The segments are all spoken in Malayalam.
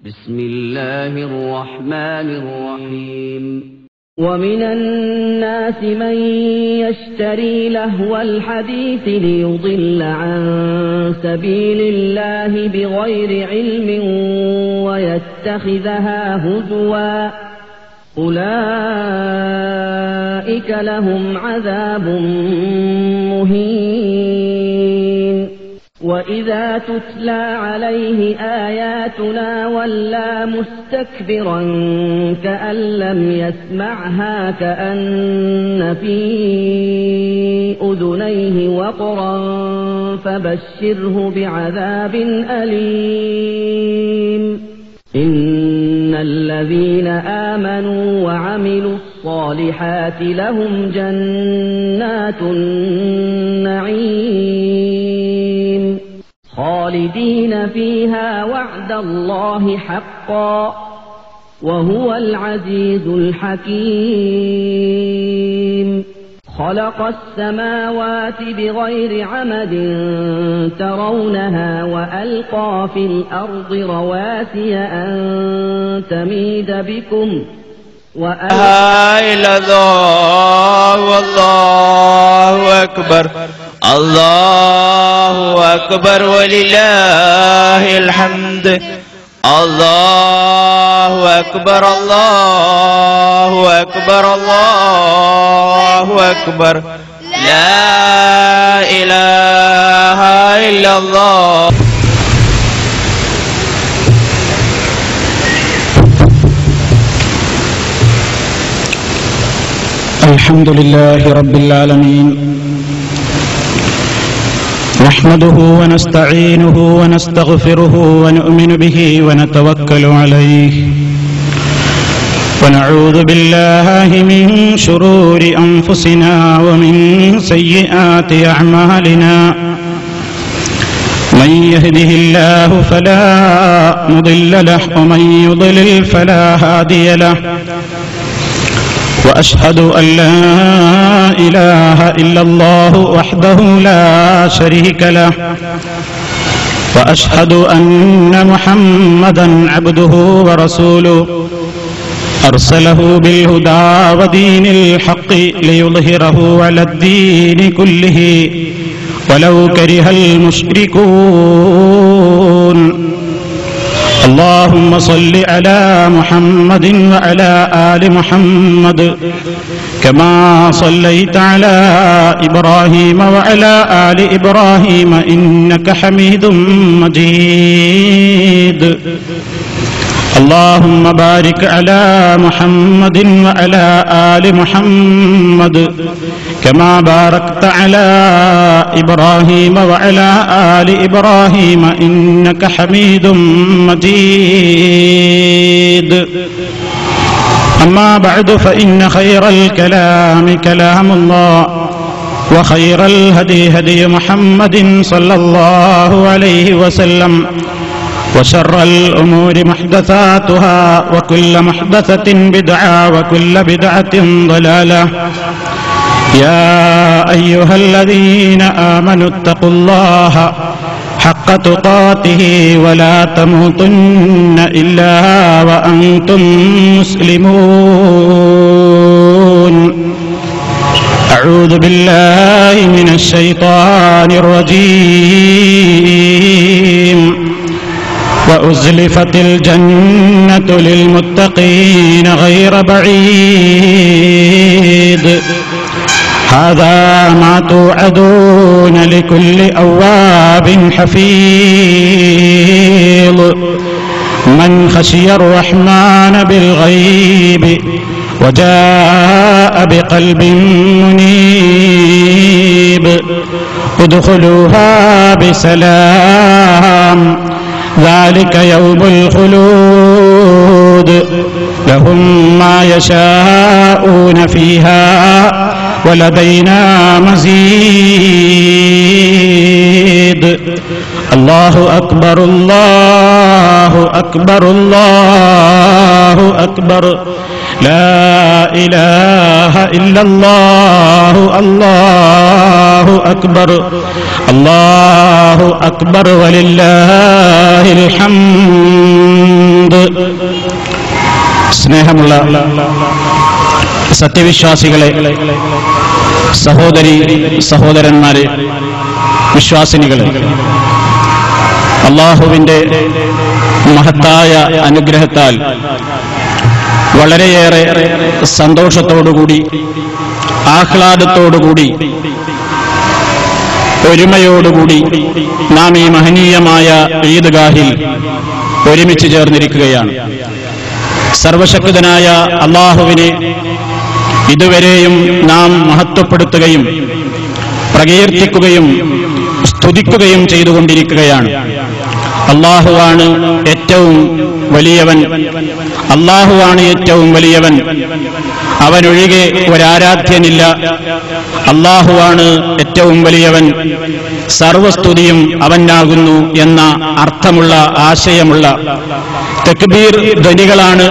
بسم الله الرحمن الرحيم ومن الناس من يشتري لهو الحديث ليضل عن سبيل الله بغير علم ويتخذها هزوا أولئك لهم عذاب مهين وإذا تتلى عليه آياتنا ولى مستكبرا كأن لم يسمعها كأن في أذنيه وقرا فبشره بعذاب أليم إن الذين آمنوا وعملوا الصالحات لهم جنات النعيم خالدين فيها وعد الله حقا وهو العزيز الحكيم خلق السماوات بغير عمد ترونها وألقى في الأرض رواسي أن تميد بكم إلا الله والله أكبر الله أكبر ولله الحمد الله أكبر الله أكبر الله أكبر لا إله إلا الله. الحمد لله رب العالمين نحمده ونستعينه ونستغفره ونؤمن به ونتوكل عليه ونعوذ بالله من شرور أنفسنا ومن سيئات أعمالنا من يهده الله فلا مضل له ومن يضلل فلا هادي له وأشهد أن لا إله إلا الله وحده لا شريك له وأشهد أن محمدا عبده ورسوله أرسله بالهدى ودين الحق ليظهره على الدين كله ولو كره المشركون. اللهم صل على محمد وعلى آل محمد كما صليت على إبراهيم وعلى آل إبراهيم إنك حميد مجيد. اللهم بارك على محمد وعلى آل محمد كما باركت على إبراهيم وعلى آل إبراهيم إنك حميد مجيد. أما بعد فإن خير الكلام كلام الله وخير الهدي هدي محمد صلى الله عليه وسلم وشر الأمور محدثاتها وكل محدثة بدعة وكل بدعة ضلالة. يا أيها الذين آمنوا اتقوا الله حق تقاته ولا تموتن إلا وأنتم مسلمون. أعوذ بالله من الشيطان الرجيم. وأزلفت الجنة للمتقين غير بعيد هذا ما توعدون لكل أواب حفيظ من خشي الرحمن بالغيب وجاء بقلب منيب ادخلوها بسلام ذلك يوم الخلود لهم ما يشاءون فيها ولدينا مزيد. الله أكبر الله أكبر الله أكبر لا إله إلا الله الله അല്ലാഹു അക്ബർ അല്ലാഹു അക്ബർ വലില്ലാഹിൽ ഹംദ്. സ്നേഹമുള്ള സത്യവിശ്വാസികളെ, സഹോദരി സഹോദരന്മാരെ, വിശ്വാസിനികളെ, അല്ലാഹുവിന്റെ മഹത്തായ അനുഗ്രഹത്താൽ വളരെയേറെ സന്തോഷത്തോടുകൂടി ആഹ്ലാദത്തോടുകൂടി ഒരുമയോടുകൂടി നാം ഈ മഹനീയമായ ഈദ്ഗാഹിൽ ഒരുമിച്ച് ചേർന്നിരിക്കുകയാണ്. സർവശക്തനായ അല്ലാഹുവിനെ ഇതുവരെയും നാം മഹത്വപ്പെടുത്തുകയും പ്രകീർത്തിക്കുകയും സ്തുതിക്കുകയും ചെയ്തുകൊണ്ടിരിക്കുകയാണ്. അല്ലാഹുവാണ് ഏറ്റവും വലിയവൻ, അല്ലാഹുവാണ് ഏറ്റവും വലിയവൻ, അവനൊഴികെ ഒരാരാധ്യനില്ല. അല്ലാഹുവാണ് ഏറ്റവും വലിയവൻ, സർവസ്തുതിയും അവനാകുന്നു എന്ന അർത്ഥമുള്ള ആശയമുള്ള തക്ബീർ ധ്വനികളാണ്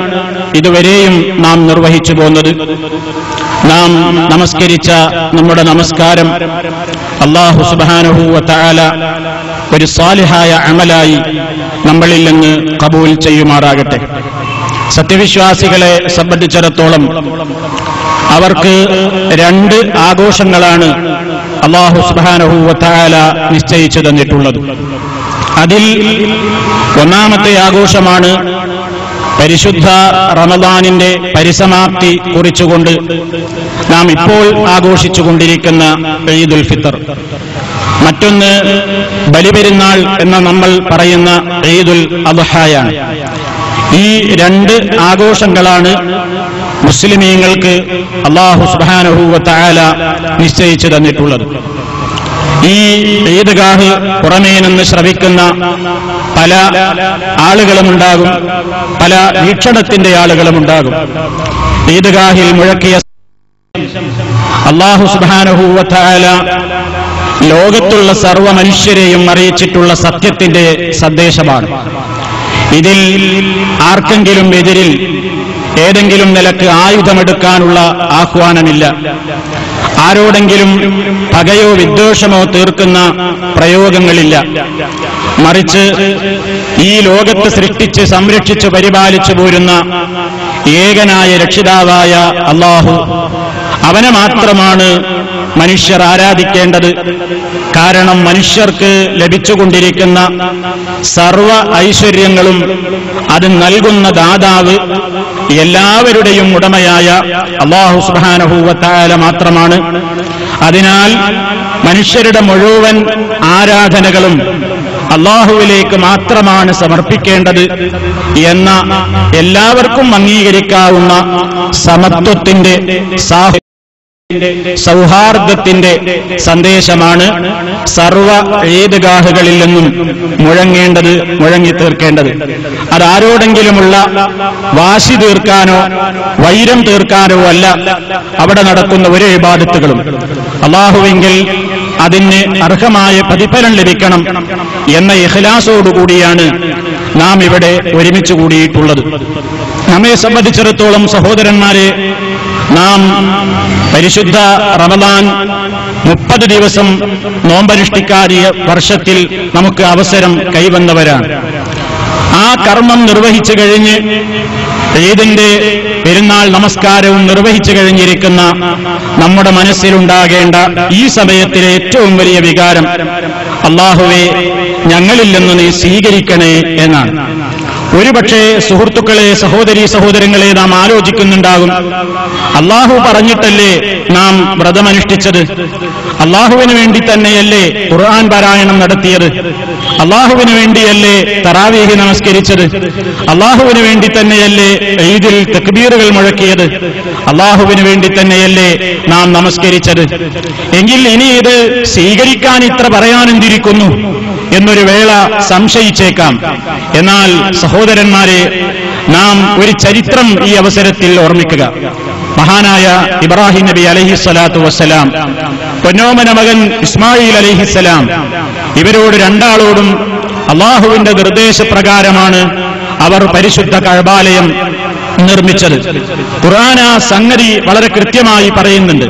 ഇതുവരെയും നാം നിർവഹിച്ചു പോന്നത്. നാം നമസ്കരിച്ച നമ്മുടെ നമസ്കാരം അല്ലാഹു സുബ്ഹാനഹു വ തആല ഒരു സാലിഹായ അമലായി നമ്മളിൽ നിന്ന് ഖബൂൽ ചെയ്യുമാറാകട്ടെ. സത്യവിശ്വാസികളെ സംബന്ധിച്ചിടത്തോളം അവർക്ക് രണ്ട് ആഘോഷങ്ങളാണ് അല്ലാഹു സുബ്ഹാനഹു വ തആല നിശ്ചയിച്ചു തന്നിട്ടുള്ളത്. അതിൽ ഒന്നാമത്തെ ആഘോഷമാണ് പരിശുദ്ധ റമദാനിന്റെ പരിസമാപ്തി കുറിച്ചുകൊണ്ട് നാം ഇപ്പോൾ ആഘോഷിച്ചുകൊണ്ടിരിക്കുന്ന ഈദുൽ ഫിത്തർ. മറ്റൊന്ന് ബലിപെരുന്നാൾ എന്ന നമ്മൾ പറയുന്ന ഈദുൽ അദ്ഹയാണ്. ഈ രണ്ട് ആഘോഷങ്ങളാണ് മുസ്ലിമീങ്ങൾക്ക് അല്ലാഹു സുബ്ഹാനഹു വ തആല നിശ്ചയിച്ചു തന്നിട്ടുള്ളത്. ഈ ഈദ്ഗാഹ് പുറമേ നിന്ന് ശ്രവിക്കുന്ന പല ആളുകളുമുണ്ടാകും, പല വീക്ഷണത്തിന്റെ ആളുകളുമുണ്ടാകും. ഈദ്ഗാഹിൽ മുഴക്കിയ അല്ലാഹു സുബ്ഹാനഹു വ തആല ലോകത്തുള്ള സർവ്വ മനുഷ്യരെയും അറിയിച്ചിട്ടുള്ള സത്യത്തിന്റെ സന്ദേശമാണ്. ഇതിൽ ആർക്കെങ്കിലും എതിരിൽ ഏതെങ്കിലും നിലക്ക് ആയുധമെടുക്കാനുള്ള ആഹ്വാനമില്ല. ആരോടെങ്കിലും പകയോ വിദ്വേഷമോ തീർക്കുന്ന പ്രയോഗങ്ങളില്ല. മറിച്ച് ഈ ലോകത്ത് സൃഷ്ടിച്ച് സംരക്ഷിച്ച് പരിപാലിച്ചു പോരുന്ന ഏകനായ രക്ഷിതാവായ അല്ലാഹു, അവനെ മാത്രമാണ് മനുഷ്യർ ആരാധിക്കേണ്ടത്. കാരണം മനുഷ്യർക്ക് ലഭിച്ചുകൊണ്ടിരിക്കുന്ന സർവ ഐശ്വര്യങ്ങളും അത് നൽകുന്ന ദാതാവ് എല്ലാവരുടെയും ഉടമയായ അല്ലാഹു സുബ്ഹാനഹു വ തആല മാത്രമാണ്. അതിനാൽ മനുഷ്യരുടെ മുഴുവൻ ആരാധനകളും അല്ലാഹുവിലേക്ക് മാത്രമാണ് സമർപ്പിക്കേണ്ടത് എന്ന എല്ലാവർക്കും അംഗീകരിക്കാവുന്ന സമത്വത്തിന്റെ സൗഹാർദ്ദത്തിന്റെ സന്ദേശമാണ് സർവ ഈദ്ഗാഹുകളിൽ നിന്നും മുഴങ്ങിത്തീർക്കേണ്ടത്. അതാരോടെങ്കിലുമുള്ള വാശി തീർക്കാനോ വൈരം തീർക്കാനോ അല്ല അവിടെ നടക്കുന്ന ഒരു ഇബാദത്തുകളും. അല്ലാഹുവെങ്കിൽ അതിന് അർഹമായ പ്രതിഫലം ലഭിക്കണം എന്ന ഇഖ്ലാസോടുകൂടിയാണ് നാം ഇവിടെ ഒരുമിച്ച് കൂടിയിട്ടുള്ളത്. നമ്മെ സംബന്ധിച്ചിടത്തോളം സഹോദരന്മാരെ, നാം പരിശുദ്ധ റമദാൻ 30 ദിവസം നോമ്പനുഷ്ഠിക്കാതിയ വർഷത്തിൽ നമുക്ക് അവസരം കൈവന്നവരാണ്. ആ കർമ്മം നിർവഹിച്ചു കഴിഞ്ഞ് ഈദിന്റെ പെരുന്നാൾ നമസ്കാരവും നിർവഹിച്ചു കഴിഞ്ഞിരിക്കുന്ന നമ്മുടെ മനസ്സിലുണ്ടാകേണ്ട ഈ സമയത്തിലെ ഏറ്റവും വലിയ വികാരം, അല്ലാഹുവേ ഞങ്ങളിൽ നിന്ന് നീ സ്വീകരിക്കണേ എന്നാണ്. ഒരുപക്ഷേ സുഹൃത്തുക്കളെ, സഹോദരങ്ങളെ, നാം ആലോചിക്കുന്നുണ്ടാകും, അല്ലാഹു പറഞ്ഞിട്ടല്ലേ നാം വ്രതമനുഷ്ഠിച്ചത്? അല്ലാഹുവിന് വേണ്ടി തന്നെയല്ലേ ഖുർആൻ പാരായണം നടത്തിയത്? അല്ലാഹുവിന് വേണ്ടിയല്ലേ തറാവീഹ് നമസ്കരിച്ചത്? അല്ലാഹുവിന് വേണ്ടി തന്നെയല്ലേ ഈദിൽ തക്ബീറുകൾ മുഴക്കിയത്? അല്ലാഹുവിന് വേണ്ടി തന്നെയല്ലേ നാം നമസ്കരിച്ചത്? എങ്കിൽ ഇനി ഇത് സ്വീകരിക്കാൻ ഇത്ര പറയാനെന്തിരിക്കുന്നു എന്നൊരു വേള സംശയിച്ചേക്കാം. എന്നാൽ സഹോദരന്മാരെ, നാം ഒരു ചരിത്രം ഈ അവസരത്തിൽ ഓർമ്മിക്കുക. മഹാനായ ഇബ്രാഹിം നബി അലൈഹിസ്സലാത്തു വസ്സലാം, പൊന്നോമന മകൻ ഇസ്മായിൽ അലൈഹിസ്സലാം, ഇവരോട് രണ്ടാളോടും അല്ലാഹുവിന്റെ നിർദ്ദേശപ്രകാരമാണ് അവർ പരിശുദ്ധ കഅബാലയം നിർമ്മിച്ചത്. ഖുർആൻ ആ സംഗതി വളരെ കൃത്യമായി പറയുന്നുണ്ട്.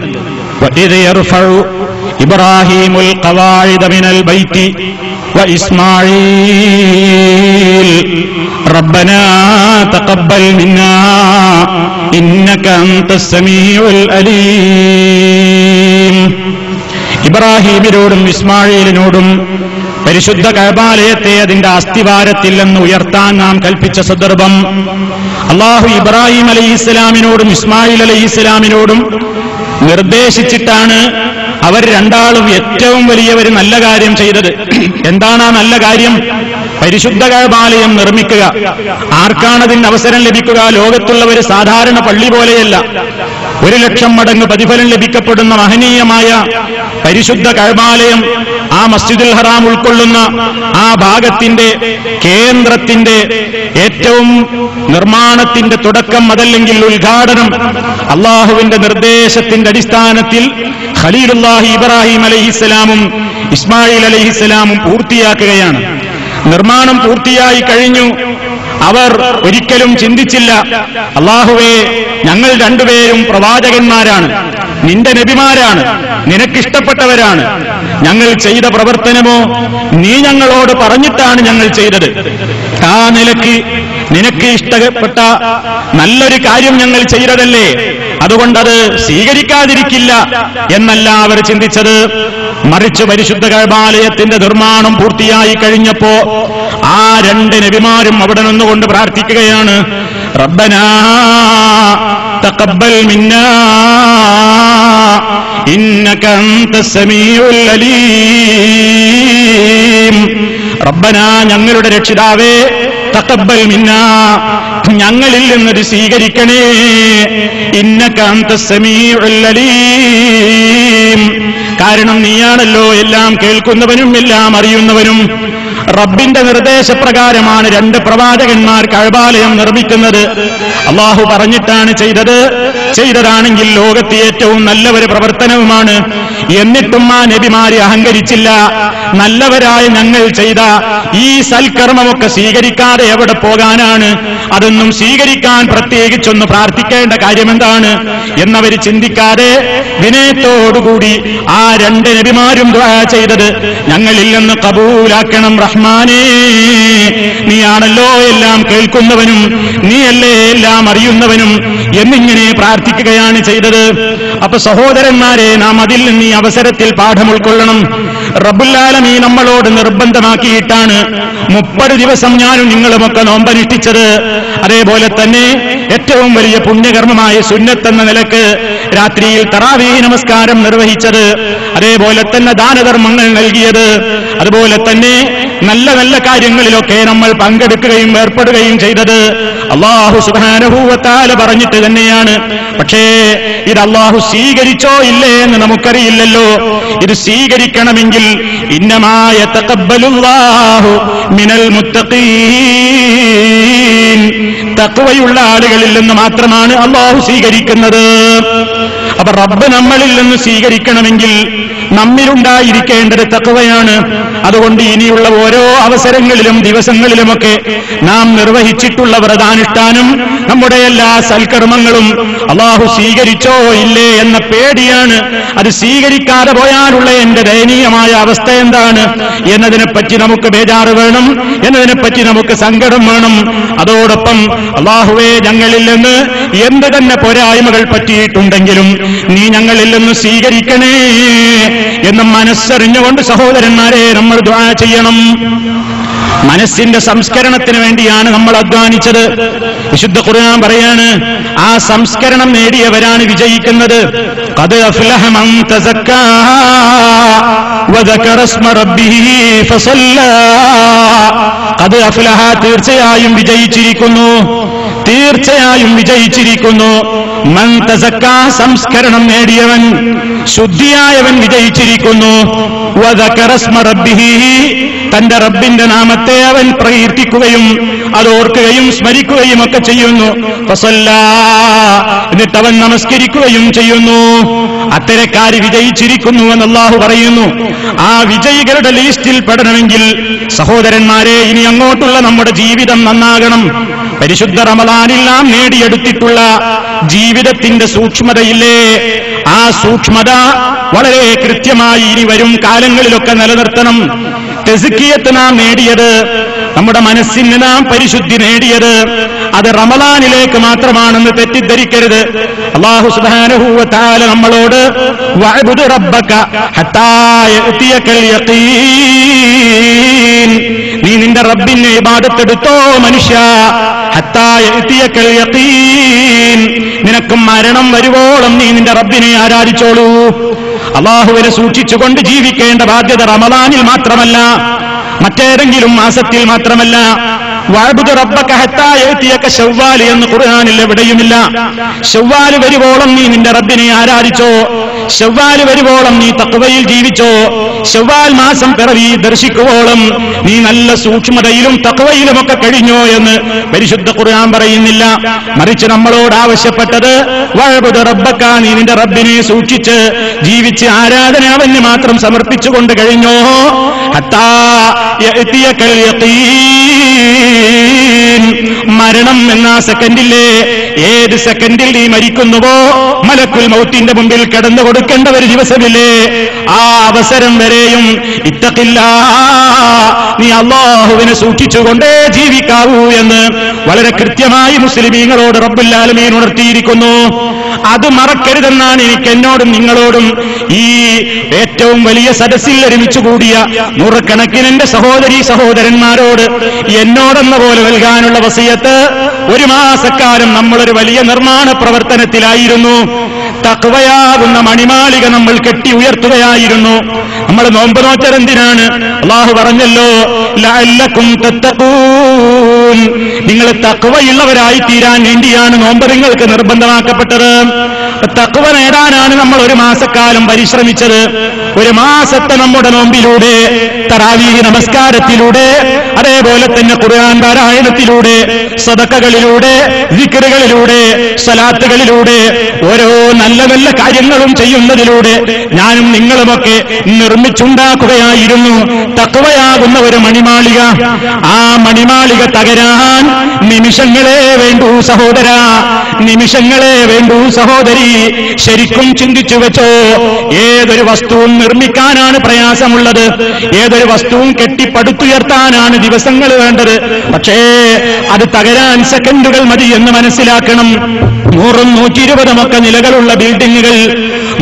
ഇബ്രാഹീമുൽ ഖവാഇദ മിനൽ ബൈത്തി وإسماعيل ربنا تقبل منا إنك أنت السميع العليم. ഇബ്രാഹീമിനോടും ഇസ്മായിലിനോടും പരിശുദ്ധ കഅബാലയത്തെ അതിന്റെ അസ്ഥിവാരത്തിൽ നിന്ന് ഉയർത്താൻ നാം കൽപ്പിച്ച സന്ദർഭം അല്ലാഹു ഇബ്രാഹിം അലൈഹിസ്സലാമിനോടും ഇസ്മായിൽ അലൈഹിസ്സലാമിനോടും നിർദ്ദേശിച്ചിട്ടാണ് അവർ രണ്ടാളും ഏറ്റവും വലിയ ഒരു നല്ല കാര്യം ചെയ്തത്. എന്താണ് ആ നല്ല കാര്യം? പരിശുദ്ധ കഅബാലയം നിർമ്മിക്കുക. ആർക്കാണതിന് അവസരം ലഭിക്കുക? ലോകത്തുള്ളവർ സാധാരണ പള്ളി പോലെയല്ല. 1,00,000 മടങ്ങ് പ്രതിഫലം ലഭിക്കപ്പെടുന്ന മഹനീയമായ പരിശുദ്ധ കഅബാലയം, ആ മസ്ജിദുൽ ഹറാം ഉൾക്കൊള്ളുന്ന ആ ഭാഗത്തിന്റെ കേന്ദ്രത്തിന്റെ ഏറ്റവും നിർമ്മാണത്തിന്റെ തുടക്കം, അതല്ലെങ്കിൽ ഉദ്ഘാടനം അള്ളാഹുവിന്റെ നിർദ്ദേശത്തിന്റെ അടിസ്ഥാനത്തിൽ ഖലീലുല്ലാഹി ഇബ്രാഹിം അലൈഹിസ്സലാമും ഇസ്മായിൽ അലൈഹിസ്സലാമും പൂർത്തിയാക്കുകയാണ്. നിർമ്മാണം പൂർത്തിയായി കഴിഞ്ഞു. അവർ ഒരിക്കലും ചിന്തിച്ചില്ല, അല്ലാഹുവേ, ഞങ്ങൾ രണ്ടുപേരും പ്രവാചകന്മാരാണ്, നിന്റെ നബിമാരാണ്, നിനക്കിഷ്ടപ്പെട്ടവരാണ്. ഞങ്ങൾ ചെയ്ത പ്രവർത്തനമോ നീ ഞങ്ങളോട് പറഞ്ഞിട്ടാണ് ഞങ്ങൾ ചെയ്തത്. ആ നിലയ്ക്ക് നിനക്ക് ഇഷ്ടപ്പെട്ട നല്ലൊരു കാര്യം ഞങ്ങൾ ചെയ്തതല്ലേ, അതുകൊണ്ടത് സ്വീകരിക്കാതിരിക്കില്ല എന്നല്ല അവർ ചിന്തിച്ചത്. മറിച്ച് പരിശുദ്ധ കഅബാലയത്തിന്റെ നിർമ്മാണം പൂർത്തിയായി കഴിഞ്ഞപ്പോ ആ രണ്ട് നബിമാരും അവിടെ നിന്നുകൊണ്ട് പ്രാർത്ഥിക്കുകയാണ്, റബ്ബനാ തഖബ്ബൽ മിന്നാ ഇന്നക അൻതസ് സമീഉൽ അലീം. റബ്ബനാ, ഞങ്ങളുടെ രക്ഷിതാവേ, തഖബ്ബൽ മിന്നാ, ഞങ്ങളിൽ നിന്നത് സ്വീകരിക്കണേ. ഇന്നക അൻതസ് സമീഉൽ അലീം, കാരണം നീയാണല്ലോ എല്ലാം കേൾക്കുന്നവനും എല്ലാം അറിയുന്നവനും. റബ്ബിന്റെ നിർദ്ദേശപ്രകാരമാണ് രണ്ട് പ്രവാചകന്മാർ കഅബാലയം നിർമ്മിക്കുന്നത്. അല്ലാഹു പറഞ്ഞിട്ടാണ് ചെയ്തതാണെങ്കിൽ ലോകത്തെ ഏറ്റവും നല്ല ഒരു പ്രവർത്തനവുമാണ്. എന്നിട്ടും ആ നബിമാരെ അഹങ്കരിച്ചില്ല. നല്ലവരായ ഞങ്ങൾ ചെയ്ത ഈ സൽക്കർമ്മമൊക്കെ സ്വീകരിക്കാതെ എവിടെ പോകാനാണ്? അതൊന്നും സ്വീകരിക്കാൻ പ്രത്യേകിച്ചൊന്ന് പ്രാർത്ഥിക്കേണ്ട കാര്യമെന്താണ് എന്നവർ ചിന്തിക്കാതെ വിനയത്തോടുകൂടി ആ രണ്ട് നബിമാരും ദുആ ചെയ്തത്, ഞങ്ങളിൽ നിന്ന് കബൂലാക്കണം റഹ്മാനേ, നീയാണല്ലോ എല്ലാം കേൾക്കുന്നവനും നീയല്ലേ എല്ലാം അറിയുന്നവനും എന്നിങ്ങനെ പ്രാർത്ഥിക്കുകയാണ് ചെയ്തത്. അപ്പൊ സഹോദരന്മാരെ, നാം അതിൽ നിന്ന് ഈ അവസരത്തിൽ പാഠം ഉൾക്കൊള്ളണം. റബ്ബുൽ ആലമീൻ നമ്മളോട് നിർബന്ധമാക്കിയിട്ടാണ് 30 ദിവസം ഞാനും നിങ്ങളുമൊക്കെ നോമ്പനുഷ്ഠിച്ചത്. അതേപോലെ തന്നെ ഏറ്റവും വലിയ പുണ്യകർമ്മമായ സുന്നത്ത് എന്ന നിലക്ക് രാത്രിയിൽ തറാവീഹ് നമസ്കാരം നിർവഹിച്ചത്, അതേപോലെ തന്നെ ദാനധർമ്മങ്ങൾ നൽകിയത്, അതുപോലെ തന്നെ നല്ല നല്ല കാര്യങ്ങളിലൊക്കെ നമ്മൾ പങ്കെടുക്കുകയും ഏർപ്പെടുകയും ചെയ്തത് അല്ലാഹു സുബ്ഹാനഹു വ തആല പറഞ്ഞിട്ട് തന്നെയാണ്. പക്ഷേ ഇത് അല്ലാഹു സ്വീകരിച്ചോ ഇല്ലേ എന്ന് നമുക്കറിയില്ലല്ലോ. ഇത് സ്വീകരിക്കണമെങ്കിൽ ഇന്നമാ യതഖബ്ബലുല്ലാഹു മിനൽ മുത്തഖീൻ, തഖ്വയുള്ള ആളുകളിൽ നിന്ന് മാത്രമാണ് അല്ലാഹു സ്വീകരിക്കുന്നത്. അപ്പൊ റബ്ബ് നമ്മളിൽ നിന്ന് സ്വീകരിക്കണമെങ്കിൽ നമ്മിലുണ്ടായിരിക്കേണ്ടത് തഖ്വയാണ്. അതുകൊണ്ട് ഇനിയുള്ള ഓരോ അവസരങ്ങളിലും ദിവസങ്ങളിലുമൊക്കെ നാം നിർവഹിച്ചിട്ടുള്ള വ്രതാനുഷ്ഠാനം, നമ്മുടെ എല്ലാ സൽക്കർമ്മങ്ങളും അല്ലാഹു സ്വീകരിച്ചോ ഇല്ലേ എന്ന പേടിയാണ്. അത് സ്വീകരിക്കാതെ പോയാലുള്ള എന്റെ ദയനീയമായ അവസ്ഥ എന്താണ് എന്നതിനെപ്പറ്റി നമുക്ക് ബേജാറ് വേണം, എന്നതിനെപ്പറ്റി നമുക്ക് സങ്കടം വേണം. അതോടൊപ്പം അല്ലാഹുവേ, ഞങ്ങളിൽ നിന്ന് എന്ത് തന്നെ പോരായ്മകൾ പറ്റിയിട്ടുണ്ടെങ്കിലും നീ ഞങ്ങളിൽ നിന്ന് സ്വീകരിക്കണേ എന്ന് മനസ്സറിഞ്ഞുകൊണ്ട് സഹോദരന്മാരെ നമ്മൾ ദുആ ചെയ്യണം. മനസ്സിന്റെ സംസ്കരണത്തിന് വേണ്ടിയാണ് നമ്മൾ അധ്വാനിച്ചത്. വിശുദ്ധ ഖുർആൻ പറയാണ്, ആ സംസ്കരണം നേടിയവരാണ് വിജയിക്കുന്നത്. ഖദ് അഫ്ലഹ മൻ തസക്കാ വദകറ സ്മ റബ്ബിഹി ഫസല്ലാ. ഖദ് അഫ്ലഹ, തീർച്ചയായും വിജയിച്ചിരിക്കുന്നു, തീർച്ചയായും വിജയിച്ചിരിക്കുന്നു. മൻ തസക്കാ, സംസ്കരണം നേടിയവൻ, ശുദ്ധിയായവൻ വിജയിച്ചിരിക്കുന്നു. വദകറ സ്മ റബ്ബിഹി, തന്റെ റബ്ബിന്റെ നാമത്തെ അവൻ പ്രകീർത്തിക്കുകയും അത് ഓർക്കുകയും സ്മരിക്കുകയും ഒക്കെ ചെയ്യുന്നു. ഫസല്ലാ, എന്നിട്ട് അവൻ നമസ്കരിക്കുകയും ചെയ്യുന്നു. അത്തരക്കാര് വിജയിച്ചിരിക്കുന്നു എന്ന് അല്ലാഹു പറയുന്നു. ആ വിജയികളുടെ ലിസ്റ്റിൽ പെടണമെങ്കിൽ സഹോദരന്മാരെ, ഇനി അങ്ങോട്ടുള്ള നമ്മുടെ ജീവിതം നന്നാകണം. പരിശുദ്ധ റമളാനിൽ നാം നേടിയെടുത്തിട്ടുള്ള ജീവിതത്തിന്റെ സൂക്ഷ്മതയില്ലേ, ആ സൂക്ഷ്മത വളരെ കൃത്യമായി ഇനി വരും കാലങ്ങളിലൊക്കെ നിലനിർത്തണം. തസ്കിയത്ത് നാം നേടിയത്, നമ്മുടെ മനസ്സിന് നാം പരിശുദ്ധി നേടിയത് അത് റമളാനിലേക്ക് മാത്രമാണെന്ന് തെറ്റിദ്ധരിക്കരുത്. അല്ലാഹു സുബ്ഹാനഹു വ തആല നമ്മളോട് വഅബ്ദു റബ്ബക ഹത്താ യഅതിയകൽ യഖീൻ, നീ നിന്റെ റബ്ബിനെ ഇബാദത്തെടുത്തോ മനുഷ്യ, ഹത്താ യഅതിയകൽ യഖീൻ, നിനക്ക് മരണം വരുവോളം നീ നിന്റെ റബ്ബിനെ ആരാധിച്ചോളൂ. അല്ലാഹുവിനെ സൂക്ഷിച്ചുകൊണ്ട് ജീവിക്കേണ്ട ബാധ്യത റമളാനിൽ മാത്രമല്ല, മറ്റേതെങ്കിലും മാസത്തിൽ മാത്രമല്ല. വഅബ്ദു റബ്ബക ഹത്താ യഅതിയക ശവ്വാൽ എന്ന് ഖുർആനിൽ എവിടെയുമില്ല. ശവ്വാൽ വരുവോളം നീ നിന്റെ റബ്ബിനെ ആരാധിച്ചോ, ശവ്വാൽ വരുവോളം നീ തഖ്വയിൽ ജീവിച്ചോ, ശവ്വാൽ മാസം പിറവി ദർശിക്കുവോളം നീ നല്ല സൂക്ഷ്മതയിലും തഖ്വയിലുമൊക്കെ കഴിഞ്ഞോ എന്ന് പരിശുദ്ധ ഖുർആൻ പറയുന്നില്ല. മറിച്ച് നമ്മളോട് ആവശ്യപ്പെട്ടത് വഅബ്ദു റബ്ബക, നീ നിന്റെ റബ്ബിനെ സൂക്ഷിച്ച് ജീവിച്ച് ആരാധന അവന് മാത്രം സമർപ്പിച്ചുകൊണ്ട് കഴിഞ്ഞോ, ഹത്താ യഅതിയകൽ യഖീൻ, മരണം എന്ന സെക്കൻഡില്ലേ, ഏത് സെക്കൻഡിൽ നീ മരിക്കുന്നുവോ മലക്കുൽ മൗത്തിന്റെ മുമ്പിൽ കിടന്നു കൊടുക്കേണ്ട ഒരു ദിവസമില്ലേ, ആ അവസരം വരെയും ഇത്തഖില്ലാഹ്, നീ അല്ലാഹുവിനെ സൂക്ഷിച്ചുകൊണ്ടേ ജീവിക്കാവൂ എന്ന് വളരെ കൃത്യമായി മുസ്ലിമീങ്ങളോട് റബ്ബുൽ ആലമീൻ ഉണർത്തിയിരിക്കുന്നു. അത് മറക്കരുതെന്നാണ് എനിക്ക് എന്നോടും നിങ്ങളോടും ഈ ഏറ്റവും വലിയ സദസ്സിൽ ഒരുമിച്ചു കൂടിയ നൂറുകണക്കിന് എന്റെ സഹോദരീ സഹോദരന്മാരോട് എന്നോടെന്ന പോലെ നൽകാനുള്ള വസിയത്ത്. ഒരു മാസക്കാലം നമ്മളൊരു വലിയ നിർമ്മാണ പ്രവർത്തനത്തിലായിരുന്നു. തഖ്വയാകുന്ന മണിമാളിക നമ്മൾ കെട്ടി ഉയർത്തുകയായിരുന്നു. നമ്മൾ നോമ്പ് നോറ്റരെന്തിനാണ്? അല്ലാഹു പറഞ്ഞല്ലോ, ലഅല്ലകും തത്തഖൂൻ, നിങ്ങൾ തഖ്വയുള്ളവരായി തീരാൻ വേണ്ടിയാണ് നോമ്പ് നിങ്ങൾക്ക് നിർബന്ധമാക്കപ്പെട്ടത്. തഖ്വ നേടാനാണ് നമ്മൾ ഒരു മാസക്കാലം പരിശ്രമിച്ചത്. ഒരു മാസത്തെ നമ്മുടെ നോമ്പിലൂടെ, തറാവീഹ് നമസ്കാരത്തിലൂടെ, അതേപോലെ തന്നെ ഖുർആൻ പാരായണത്തിലൂടെ, സദഖകളിലൂടെ, ദിക്റുകളിലൂടെ, സ്വലാത്തുകളിലൂടെ, ഓരോ നല്ല നല്ല കാര്യങ്ങളും ചെയ്യുന്നതിലൂടെ ഞാനും നിങ്ങളുമൊക്കെ നിർമ്മിച്ചുണ്ടാക്കുകയായിരുന്നു തഖ്വയാകുന്ന ഒരു മണിമാളിക. ആ മണിമാളിക തകരാൻ നിമിഷങ്ങളെ വേണ്ടൂ സഹോദരാ, നിമിഷങ്ങളെ വേണ്ടൂ സഹോദരി. ശരിക്കും ചിന്തിച്ചു വെച്ചോ, ഏതൊരു വസ്തുവും നിർമ്മിക്കാനാണ് പ്രയാസമുള്ളത്, ഏതൊരു വസ്തുവും കെട്ടിപ്പടുത്തുയർത്താനാണ് ദിവസങ്ങൾ വേണ്ടത്. പക്ഷേ അത് തകരാൻ സെക്കൻഡുകൾ മതി എന്ന് മനസ്സിലാക്കണം. 100ഉം 120ഉമൊക്കെ നിലകളുള്ള ബിൽഡിങ്ങുകൾ,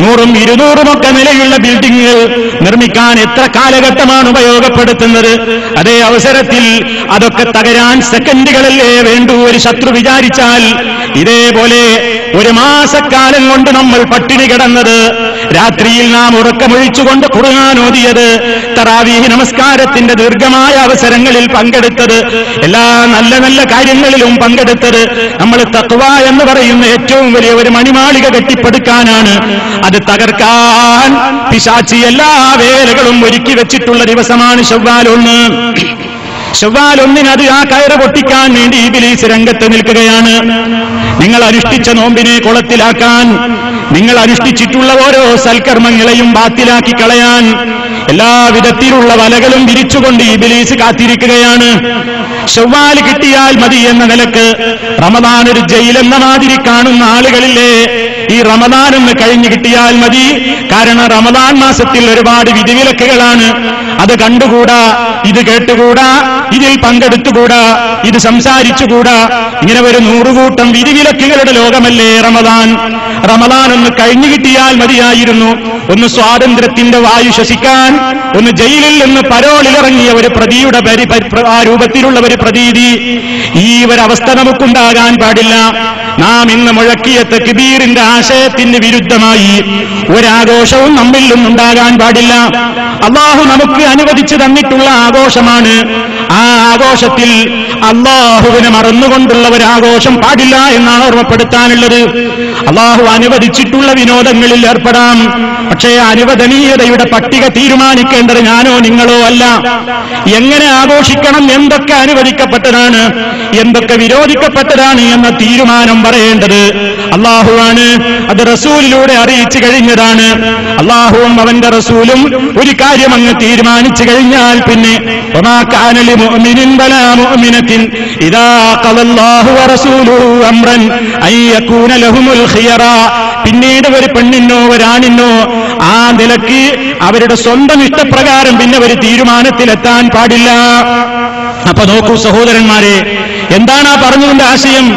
100ഉം 200ഉമൊക്കെ നിലയുള്ള ബിൽഡിങ്ങുകൾ നിർമ്മിക്കാൻ എത്ര കാലഘട്ടമാണ് ഉപയോഗപ്പെടുത്തുന്നത്? അതേ അവസരത്തിൽ അതൊക്കെ തകരാൻ സെക്കൻഡുകളല്ലേ വേണ്ടൂ. ഒരു ശത്രു വിചാരിച്ചാൽ ഇതേപോലെ ഒരു മാസക്കാലം കൊണ്ട് നമ്മൾ പട്ടിണി കിടന്നത്, രാത്രിയിൽ നാം ഉറക്കമൊഴിച്ചുകൊണ്ട് ഖുർആൻ ഓതിയത്, തറാവീഹ് നമസ്കാരത്തിന്റെ ദീർഘമായ അവസരങ്ങളിൽ പങ്കെടുത്തത്, എല്ലാ നല്ല നല്ല കാര്യങ്ങളിലും പങ്കെടുത്തത്, നമ്മൾ തഖ്വ എന്ന് പറയുന്ന ഏറ്റവും വലിയ ഒരു മണിമാളിക കെട്ടിപ്പടുക്കാനാണ്. അത് തകർക്കാൻ പിശാചി എല്ലാ വേലകളും ഒരുക്കി വെച്ചിട്ടുള്ള ദിവസമാണ് ശവ്വാൽ 1. ശവ്വാൽ 1 അത് ആ കയറ് പൊട്ടിക്കാൻ വേണ്ടി ഇബ്ലീസ് രംഗത്ത് നിൽക്കുകയാണ്. നിങ്ങൾ അനുഷ്ഠിച്ച നോമ്പിനെ കുളത്തിലാക്കാൻ, നിങ്ങൾ അനുഷ്ഠിച്ചിട്ടുള്ള ഓരോ സൽക്കർമ്മങ്ങളെയും ബാത്തിലാക്കി കളയാൻ എല്ലാവിധത്തിലുള്ള വലകളും വിരിച്ചുകൊണ്ട് ഇബ്ലീസ് കാത്തിരിക്കുകയാണ്. ശവ്വാൽ കിട്ടിയാൽ മതി എന്ന നിലക്ക് റമദാൻ ഒരു ജയിലെന്ന മാതിരി കാണുന്ന ആളുകളില്ലേ, ഈ റമദാൻ ഒന്ന് കഴിഞ്ഞു കിട്ടിയാൽ മതി. കാരണം റമദാൻ മാസത്തിൽ ഒരുപാട് വിധിവിലക്കുകളാണ്. അത് കണ്ടുകൂടാ, ഇത് കേട്ടുകൂടാ, ഇതിൽ പങ്കെടുത്തുകൂടാ, ഇത് സംസാരിച്ചുകൂടാ, ഇങ്ങനെ ഒരു 100 കൂട്ടം വിധിവിലക്കുകളുടെ ലോകമല്ലേ റമദാൻ. റമദാൻ ഒന്ന് കഴിഞ്ഞു കിട്ടിയാൽ മതിയായിരുന്നു. ഒന്ന് സ്വാതന്ത്ര്യത്തിന്റെ വായു ശ്വസിക്കാൻ, ഒന്ന് ജയിലിൽ നിന്ന് പരോളിലിറങ്ങിയ ഒരു പ്രതിയുടെ ആ രൂപത്തിലുള്ള ഒരു പ്രതീതി. ഈ ഒരവസ്ഥ നമുക്കുണ്ടാകാൻ പാടില്ല. നാം ഇന്ന് മുഴക്കിയ തക്ബീറിന്റെ ആശയത്തിന് വിരുദ്ധമായി ഒരാഘോഷവും നമ്മിൽ നിന്നുണ്ടാകാൻ പാടില്ല. അല്ലാഹു നമുക്ക് അനുവദിച്ചു തന്നിട്ടുള്ള ആഘോഷമാണ്. ആ ആഘോഷത്തിൽ അല്ലാഹുവിനെ മറന്നുകൊണ്ടുള്ള ഒരാഘോഷം പാടില്ല എന്നാണ് ഓർമ്മപ്പെടുത്താനുള്ളത്. അല്ലാഹു അനുവദിച്ചിട്ടുള്ള വിനോദങ്ങളിൽ ഏർപ്പെടാം, പക്ഷേ അനുവദനീയതയുടെ പട്ടിക തീരുമാനിക്കേണ്ടത് ഞാനോ നിങ്ങളോ അല്ല. എങ്ങനെ ആഘോഷിക്കണം, എന്തൊക്കെ അനുവദിക്കപ്പെട്ടതാണ്, എന്തൊക്കെ വിരോധിക്കപ്പെട്ടതാണ് എന്ന തീരുമാനം പറയേണ്ടത് അല്ലാഹുവാണ്. അത് റസൂലിലൂടെ അറിയിച്ചു കഴിഞ്ഞതാണ്. അല്ലാഹുവും അവന്റെ റസൂലും ഒരു കാര്യം അങ്ങ് തീരുമാനിച്ചു കഴിഞ്ഞാൽ പിന്നെ വമാ കാന ലിമുഅ്മിനിൻ വലാ മുഅ്മിനത്തിൻ ഇദാ ഖളല്ലാഹു വറസൂലുഹു അംറൻ അൻ യകൂന ലഹുമുൽ ഖിയറ പിന്നീട് ഒരു പെണ്ണിനോ ഒരാണിനോ ആ നിലക്ക് അവരുടെ സ്വന്തം ഇഷ്ടപ്രകാരം പിന്നെ ഒരു തീരുമാനത്തിലെത്താൻ പാടില്ല. അപ്പൊ നോക്കൂ സഹോദരന്മാരെ, എന്താണ് ആ പറഞ്ഞതിന്റെ ആശയം?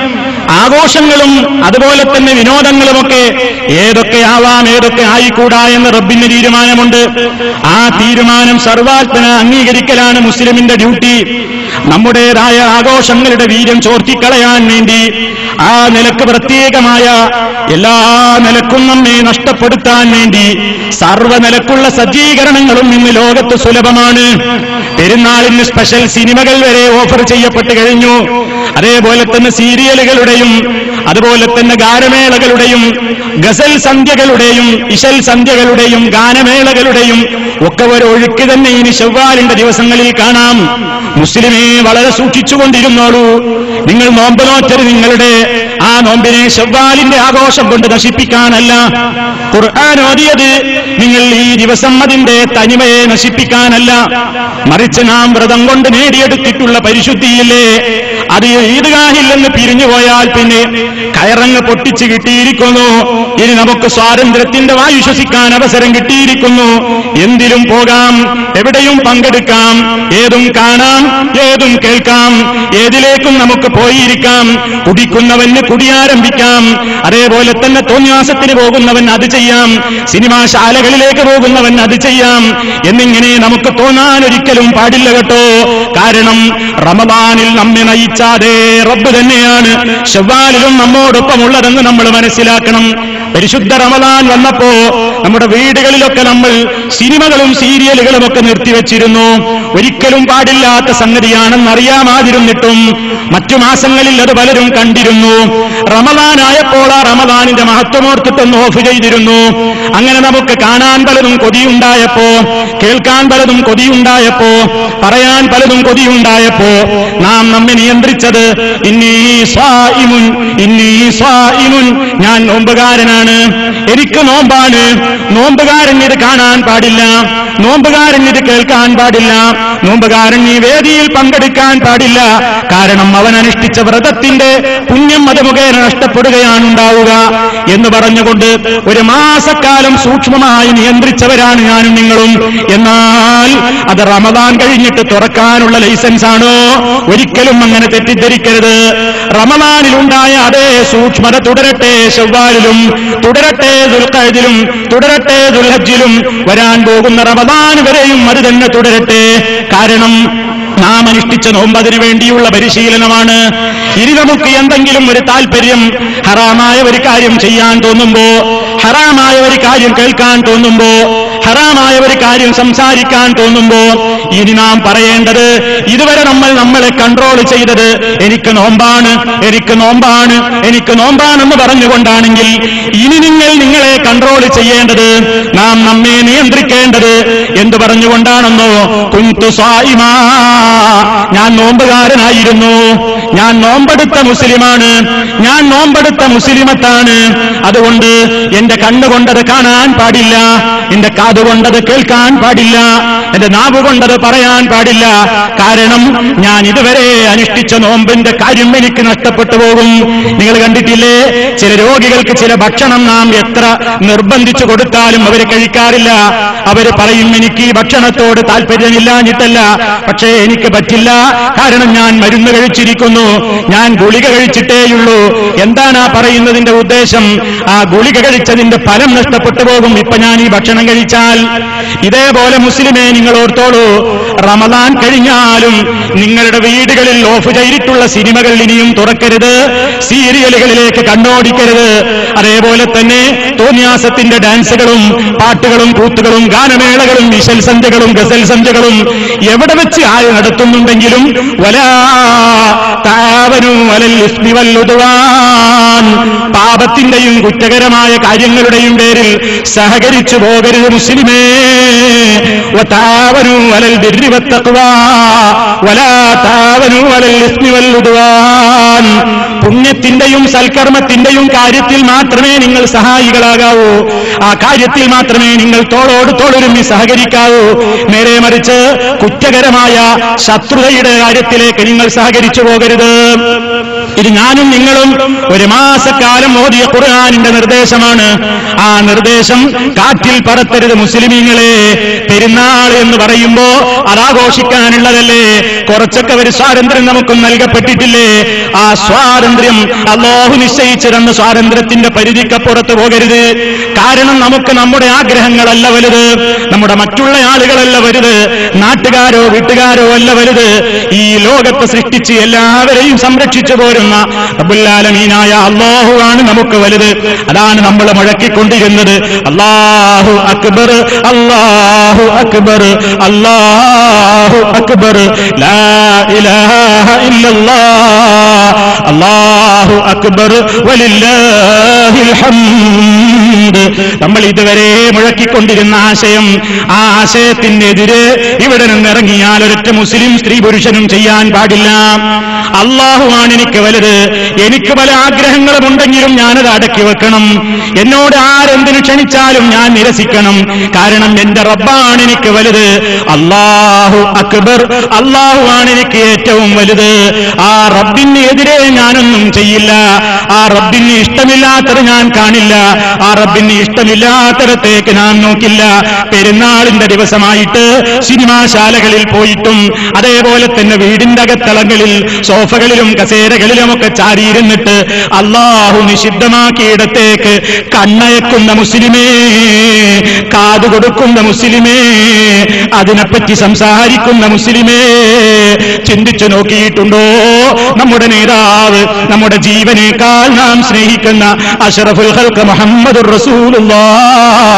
ആഘോഷങ്ങളും അതുപോലെ തന്നെ വിനോദങ്ങളുമൊക്കെ ഏതൊക്കെയാവാം, ഏതൊക്കെ ആയിക്കൂടാ എന്ന് റബ്ബിന് തീരുമാനമുണ്ട്. ആ തീരുമാനം സർവാത്മന അംഗീകരിക്കലാണ് മുസ്ലിമിന്റെ ഡ്യൂട്ടി. നമ്മുടേതായ ആഘോഷങ്ങളുടെ വീര്യം ചോർത്തിക്കളയാൻ വേണ്ടി ആ നിലക്ക് പ്രത്യേകമായ എല്ലാ നിലക്കും നമ്മെ നഷ്ടപ്പെടുത്താൻ വേണ്ടി സർവ്വനിലക്കുള്ള സജ്ജീകരണങ്ങളും ഇന്ന് ലോകത്ത് സുലഭമാണ്. പെരുന്നാളിന് സ്പെഷ്യൽ സിനിമകൾ വരെ ഓഫർ ചെയ്യപ്പെട്ട് കഴിഞ്ഞു. അതേപോലെ തന്നെ സീരിയലുകളുടെയും അതുപോലെ തന്നെ ഗാനമേളകളുടെയും ഗസൽ സന്ധ്യകളുടെയും ഇശൽ സന്ധ്യകളുടെയും ഗാനമേളകളുടെയും ഒക്കെ ഒരു ഒഴുക്ക് തന്നെ ഇനി ശവ്വാലിന്റെ ദിവസങ്ങളിൽ കാണാം. മുസ്ലിമേ, വളരെ സൂക്ഷിച്ചുകൊണ്ടിരുന്നോളൂ. നിങ്ങൾ നോമ്പ് നോറ്റത് നിങ്ങളുടെ ആ നോമ്പിനെ ശവ്വാലിന്റെ ആഘോഷം കൊണ്ട് നശിപ്പിക്കാനല്ല. ഖുർആൻ ഓതിയത് നിങ്ങൾ ഈ ദിവസം അതിന്റെ തനിമയെ നശിപ്പിക്കാനല്ല. മറിച്ച് നാം വ്രതം കൊണ്ട് നേടിയെടുത്തിട്ടുള്ള പരിശുദ്ധിയില്ലേ, അത് ഈദ്ഗാഹിൽ നിന്ന് പിരിഞ്ഞുപോയാൽ പിന്നെ കയറങ്ങ് പൊട്ടിച്ച് കിട്ടിയിരിക്കുന്നു. ഇനി നമുക്ക് സ്വാതന്ത്ര്യത്തിന്റെ വായു ശ്വസിക്കാൻ അവസരം കിട്ടിയിരിക്കുന്നു. എന്തിലും പോകാം, എവിടെയും പങ്കെടുക്കാം, ഏതും കാണാം, ഏതും കേൾക്കാം, ഏതിലേക്കും നമുക്ക് പോയിരിക്കാം. കുടിക്കുന്നവന് കുടിയാരംഭിക്കാം, അതേപോലെ തന്നെ തോന്നിവാസത്തിന് പോകുന്നവൻ അത് ചെയ്യാം, സിനിമാശാലകളിലേക്ക് പോകുന്നവൻ അത് ചെയ്യാം എന്നിങ്ങനെ നമുക്ക് തോന്നാൻ ഒരിക്കലും പാടില്ല കേട്ടോ. കാരണം റമദാനിൽ നമ്മെ നയിച്ചാതേ റബ്ബ് തന്നെയാണ് ശവ്വാലിലും നമ്മോടൊപ്പമുള്ളതെന്ന് നമ്മൾ മനസ്സിലാക്കണം. പരിശുദ്ധ റമദാൻ വന്നപ്പോ നമ്മുടെ വീടുകളിലൊക്കെ നമ്മൾ സിനിമകളും സീരിയലുകളും ഒക്കെ നിർത്തിവെച്ചിരുന്നു. ഒരിക്കലും പാടില്ലാത്ത സംഗതിയാണെന്നറിയാമാതിരുന്നിട്ടും മറ്റു മാസങ്ങളിൽ അത് പലരും കണ്ടിരുന്നു. റമദാനായപ്പോൾ ആ റമദാനിന്റെ മഹത്വമോർത്തിട്ടൊന്ന് ഓഫ് ചെയ്തിരുന്നു. അങ്ങനെ നമുക്ക് കാണാൻ പലതും കൊതിയുണ്ടായപ്പോ, കേൾക്കാൻ പലതും കൊതിയുണ്ടായപ്പോ, പറയാൻ പലതും കൊതിയുണ്ടായപ്പോ നാം നമ്മെ നിയന്ത്രിച്ചത് ഇന്നീ സ്വാഇമുൻ, ഇന്നീ സ്വാഇമുൻ, ഞാൻ നോമ്പുകാരനാണ്, എനിക്ക് നോമ്പാണ്. നോമ്പുകാരൻ ഇത് കാണാൻ പാടില്ല, നോമ്പുകാരൻ ഇത് കേൾക്കാൻ പാടില്ല, നോമ്പുകാരൻ ഈ വേദിയിൽ പങ്കെടുക്കാൻ പാടില്ല. കാരണം അവൻ അനുഷ്ഠിച്ച വ്രതത്തിന്റെ പുണ്യം അത് മുഖേന നഷ്ടപ്പെടുകയാണ് ഉണ്ടാവുക എന്ന് പറഞ്ഞുകൊണ്ട് ഒരു മാസക്കാലം സൂക്ഷ്മമായി നിയന്ത്രിച്ചവരാണ് ഞാനും നിങ്ങളും. എന്നാൽ അത് റമദാൻ കഴിഞ്ഞിട്ട് തുറക്കാനുള്ള ലൈസൻസ് ആണോ? ഒരിക്കലും അങ്ങനെ തെറ്റിദ്ധരിക്കരുത്. റമദാനിലുണ്ടായ അതേ സൂക്ഷ്മത തുടരട്ടെ ശവ്വാലിലും, തുടരട്ടെ ദുൽഖഅദിലും, തുടരട്ടെ ദുൽഹജ്ജിലും, വരാൻ പോകുന്ന റമദാൻ വരെയും അത് തന്നെ തുടരട്ടെ. കാരണം നാം അനുഷ്ഠിച്ച നോമ്പ് അതിനു വേണ്ടിയുള്ള പരിശീലനമാണ്. ഇനി നമുക്ക് എന്തെങ്കിലും ഒരു താല്പര്യം, ഹറാമായ ഒരു കാര്യം ചെയ്യാൻ തോന്നുമ്പോ, ഹറാമായ ഒരു കാര്യം കേൾക്കാൻ തോന്നുമ്പോ, ഹറാമായ ഒരു കാര്യം സംസാരിക്കാൻ തോന്നുമ്പോ ഇനി നാം പറയേണ്ടത്, ഇതുവരെ നമ്മൾ നമ്മളെ കൺട്രോൾ ചെയ്തത് എനിക്ക് നോമ്പാണ്, എനിക്ക് നോമ്പാണ്, എനിക്ക് നോമ്പാണെന്ന് പറഞ്ഞുകൊണ്ടാണെങ്കിൽ ഇനി നിങ്ങളെ കൺട്രോൾ ചെയ്യേണ്ടത്, നാം നമ്മെ നിയന്ത്രിക്കേണ്ടത് എന്ത് പറഞ്ഞുകൊണ്ടാണെന്നോ? കുന്തു സ്വായിമാ, ഞാൻ നോമ്പുകാരനായിരുന്നു, ഞാൻ നോമ്പെടുത്ത മുസ്ലിമാണ്, ഞാൻ നോമ്പെടുത്ത മുസ്ലിമത്താണ്. അതുകൊണ്ട് എന്റെ കണ്ണുകൊണ്ടത് കാണാൻ പാടില്ല, എന്റെ കാതുകൊണ്ടത് കേൾക്കാൻ പാടില്ല, എന്റെ നാവ് കൊണ്ടത് പറയാൻ പാടില്ല. കാരണം ഞാൻ ഇതുവരെ അനുഷ്ഠിച്ച നോമ്പിന്റെ കാര്യം എനിക്ക് നഷ്ടപ്പെട്ടു പോകും. നിങ്ങൾ കണ്ടിട്ടില്ലേ, ചില രോഗികൾക്ക് ചില ഭക്ഷണം നാം എത്ര നിർബന്ധിച്ചു കൊടുത്താലും അവർ കഴിക്കാറില്ല. അവർ പറയും, എനിക്ക് ഈ ഭക്ഷണത്തോട് താല്പര്യമില്ലാഞ്ഞിട്ടല്ല, പക്ഷേ എനിക്ക് പറ്റില്ല, കാരണം ഞാൻ മരുന്ന് കഴിച്ചിരിക്കുന്നു, ഞാൻ ഗുളിക കഴിച്ചിട്ടേയുള്ളൂ. എന്താണ് ആ പറയുന്നതിന്റെ ഉദ്ദേശം? ആ ഗുളിക കഴിച്ചതിന്റെ ഫലം നഷ്ടപ്പെട്ടു പോകും ഇപ്പൊ ഞാൻ ഈ ഭക്ഷണം കഴിച്ചാൽ. ഇതേപോലെ മുസ്ലിമേ, നിങ്ങൾ ഓർത്തോളൂ, റമദാൻ കഴിഞ്ഞാലും നിങ്ങളുടെ വീടുകളിൽ ഓഫ് ചെയ്തിട്ടുള്ള സിനിമകൾ ഇനിയും തുറക്കരുത്, സീരിയലുകളിലേക്ക് കണ്ണോടിക്കരുത്. അതേപോലെ തന്നെ തോന്നിയാസത്തിന്റെ ഡാൻസുകളും പാട്ടുകളും കൂത്തുകളും ഗാനമേളകളും വിശൽ സന്ധ്യകളും ഗസൽ സന്ധ്യകളും എവിടെ വെച്ച് ആര് നടത്തുന്നുണ്ടെങ്കിലും വലാ താവനു വലൽ ഇസ്മി വൽ ഉദ്വാൻ, പാപത്തിന്റെയും കുറ്റകരമായ കാര്യങ്ങളുടെയും പേരിൽ സഹകരിച്ചു പോകരുത് മുസ്ലിമേ. വതാവനു വലൽ ബിർരി വത്തഖ്വാ വലാ താവനു വലൽ ഇസ്മി വൽ ഉദ്വാൻ, പുണ്യത്തിന്റെയും സൽക്കർമ്മത്തിന്റെയും കാര്യത്തിൽ മാത്രമേ നിങ്ങൾ സഹായികളാകാവൂ, ആ കാര്യത്തിൽ മാത്രമേ നിങ്ങൾ തോളോട് തോളൊരുമി സഹകരിക്കാവൂ. നേരെ മറിച്ച് കുറ്റകരമായ ശത്രുതയുടെ കാര്യത്തിലേക്ക് നിങ്ങൾ സഹകരിച്ചു പോകരുത്. ഇത് ഞാനും നിങ്ങളും ഒരു മാസക്കാലം ഓതിയ ഖുർആനിന്റെ നിർദ്ദേശമാണ്. ആ നിർദ്ദേശം കാറ്റിൽ പറത്തരുത് മുസ്ലിമീങ്ങളെ. പെരുന്നാൾ എന്ന് പറയുമ്പോ അതാഘോഷിക്കാനുള്ളതല്ലേ? കുറച്ചൊക്കെ ഒരു സ്വാതന്ത്ര്യം നമുക്കും നൽകപ്പെട്ടിട്ടില്ലേ? ആ സ്വാതന്ത്ര്യം അല്ലാഹു നിശ്ചയിച്ചു തന്ന സ്വാതന്ത്ര്യത്തിന്റെ പരിധിക്കപ്പുറത്ത് പോകരുത്. കാരണം നമുക്ക് നമ്മുടെ ആഗ്രഹങ്ങളല്ല വലുത്, നമ്മുടെ മറ്റുള്ള ആളുകളല്ല വലുത്, നാട്ടുകാരോ വീട്ടുകാരോ അല്ല വലുത്. ഈ ലോകത്തെ സൃഷ്ടിച്ച് എല്ലാവരെയും സംരക്ഷിച്ചു പോരുന്ന റബ്ബുൽ ആലമീനായ അല്ലാഹു ആണ് നമുക്ക് വലുത്. അതാണ് നമ്മൾ മുഴക്കിക്കൊണ്ടിരുന്നത്. അല്ലാഹു അക്ബർ, അല്ലാഹു അക്ബർ, അല്ലാഹു അക്ബർ, ലാ ഇലാഹ ഇല്ലല്ലാഹ്, അല്ലാഹു അക്ബർ വലില്ലാഹിൽ ഹംദ്. നമ്മൾ ഇതുവരെ മുഴക്കിക്കൊണ്ടിരുന്ന ആശയം, ആ ആശയത്തിനെതിരെ ഇവിടെ നിന്നിറങ്ങിയാൽ ഒരൊറ്റ മുസ്ലിം സ്ത്രീ പുരുഷനും ചെയ്യാൻ പാടില്ല. അല്ലാഹുവാണ് എനിക്ക് വലുത്. എനിക്ക് പല ആഗ്രഹങ്ങളും ഉണ്ടെങ്കിലും ഞാനത് അടക്കി വെക്കണം. എന്നോട് ആരെന്തിനു ക്ഷണിച്ചാലും ഞാൻ നിരസിക്കണം. കാരണം എന്റെ റബ്ബാണ് എനിക്ക് വലുത്. അല്ലാഹു അക്ബർ, അല്ലാഹുവാണ് എനിക്ക് ഏറ്റവും വലുത്. ആ റബ്ബിനെതിരെ ഞാനൊന്നും ചെയ്യില്ല. ആ റബ്ബിന് ഇഷ്ടമില്ലാത്തത് ഞാൻ കാണില്ല. ആ റബ്ബിന് ഇഷ്ടമില്ലാത്തടത്തേക്ക് ഞാൻ നോക്കില്ല. പെരുന്നാളിന്റെ ദിവസമായിട്ട് സിനിമാശാലകളിൽ പോയിട്ടും അതേപോലെ തന്നെ വീടിന്റെ അകത്തളങ്ങളിൽ സോഫകളിലും കസേരകളിലുമൊക്കെ ചാരിയിരുന്നിട്ട് അല്ലാഹു നിഷിദ്ധമാക്കിയിടത്തേക്ക് കണ്ണയക്കുന്ന മുസ്ലിമേ, കാതുകൊടുക്കുന്ന മുസ്ലിമേ, അതിനെപ്പറ്റി സംസാരിക്കുന്ന മുസ്ലിമേ, ചിന്തിച്ചു നോക്കിയിട്ടുണ്ടോ? നമ്മുടെ നേതാവ്, നമ്മുടെ ജീവനേക്കാൾ നാം സ്നേഹിക്കുന്ന അഷ്റഫുൽ ഖൽഖ് മുഹമ്മദുർ റസൂലുള്ളാഹ്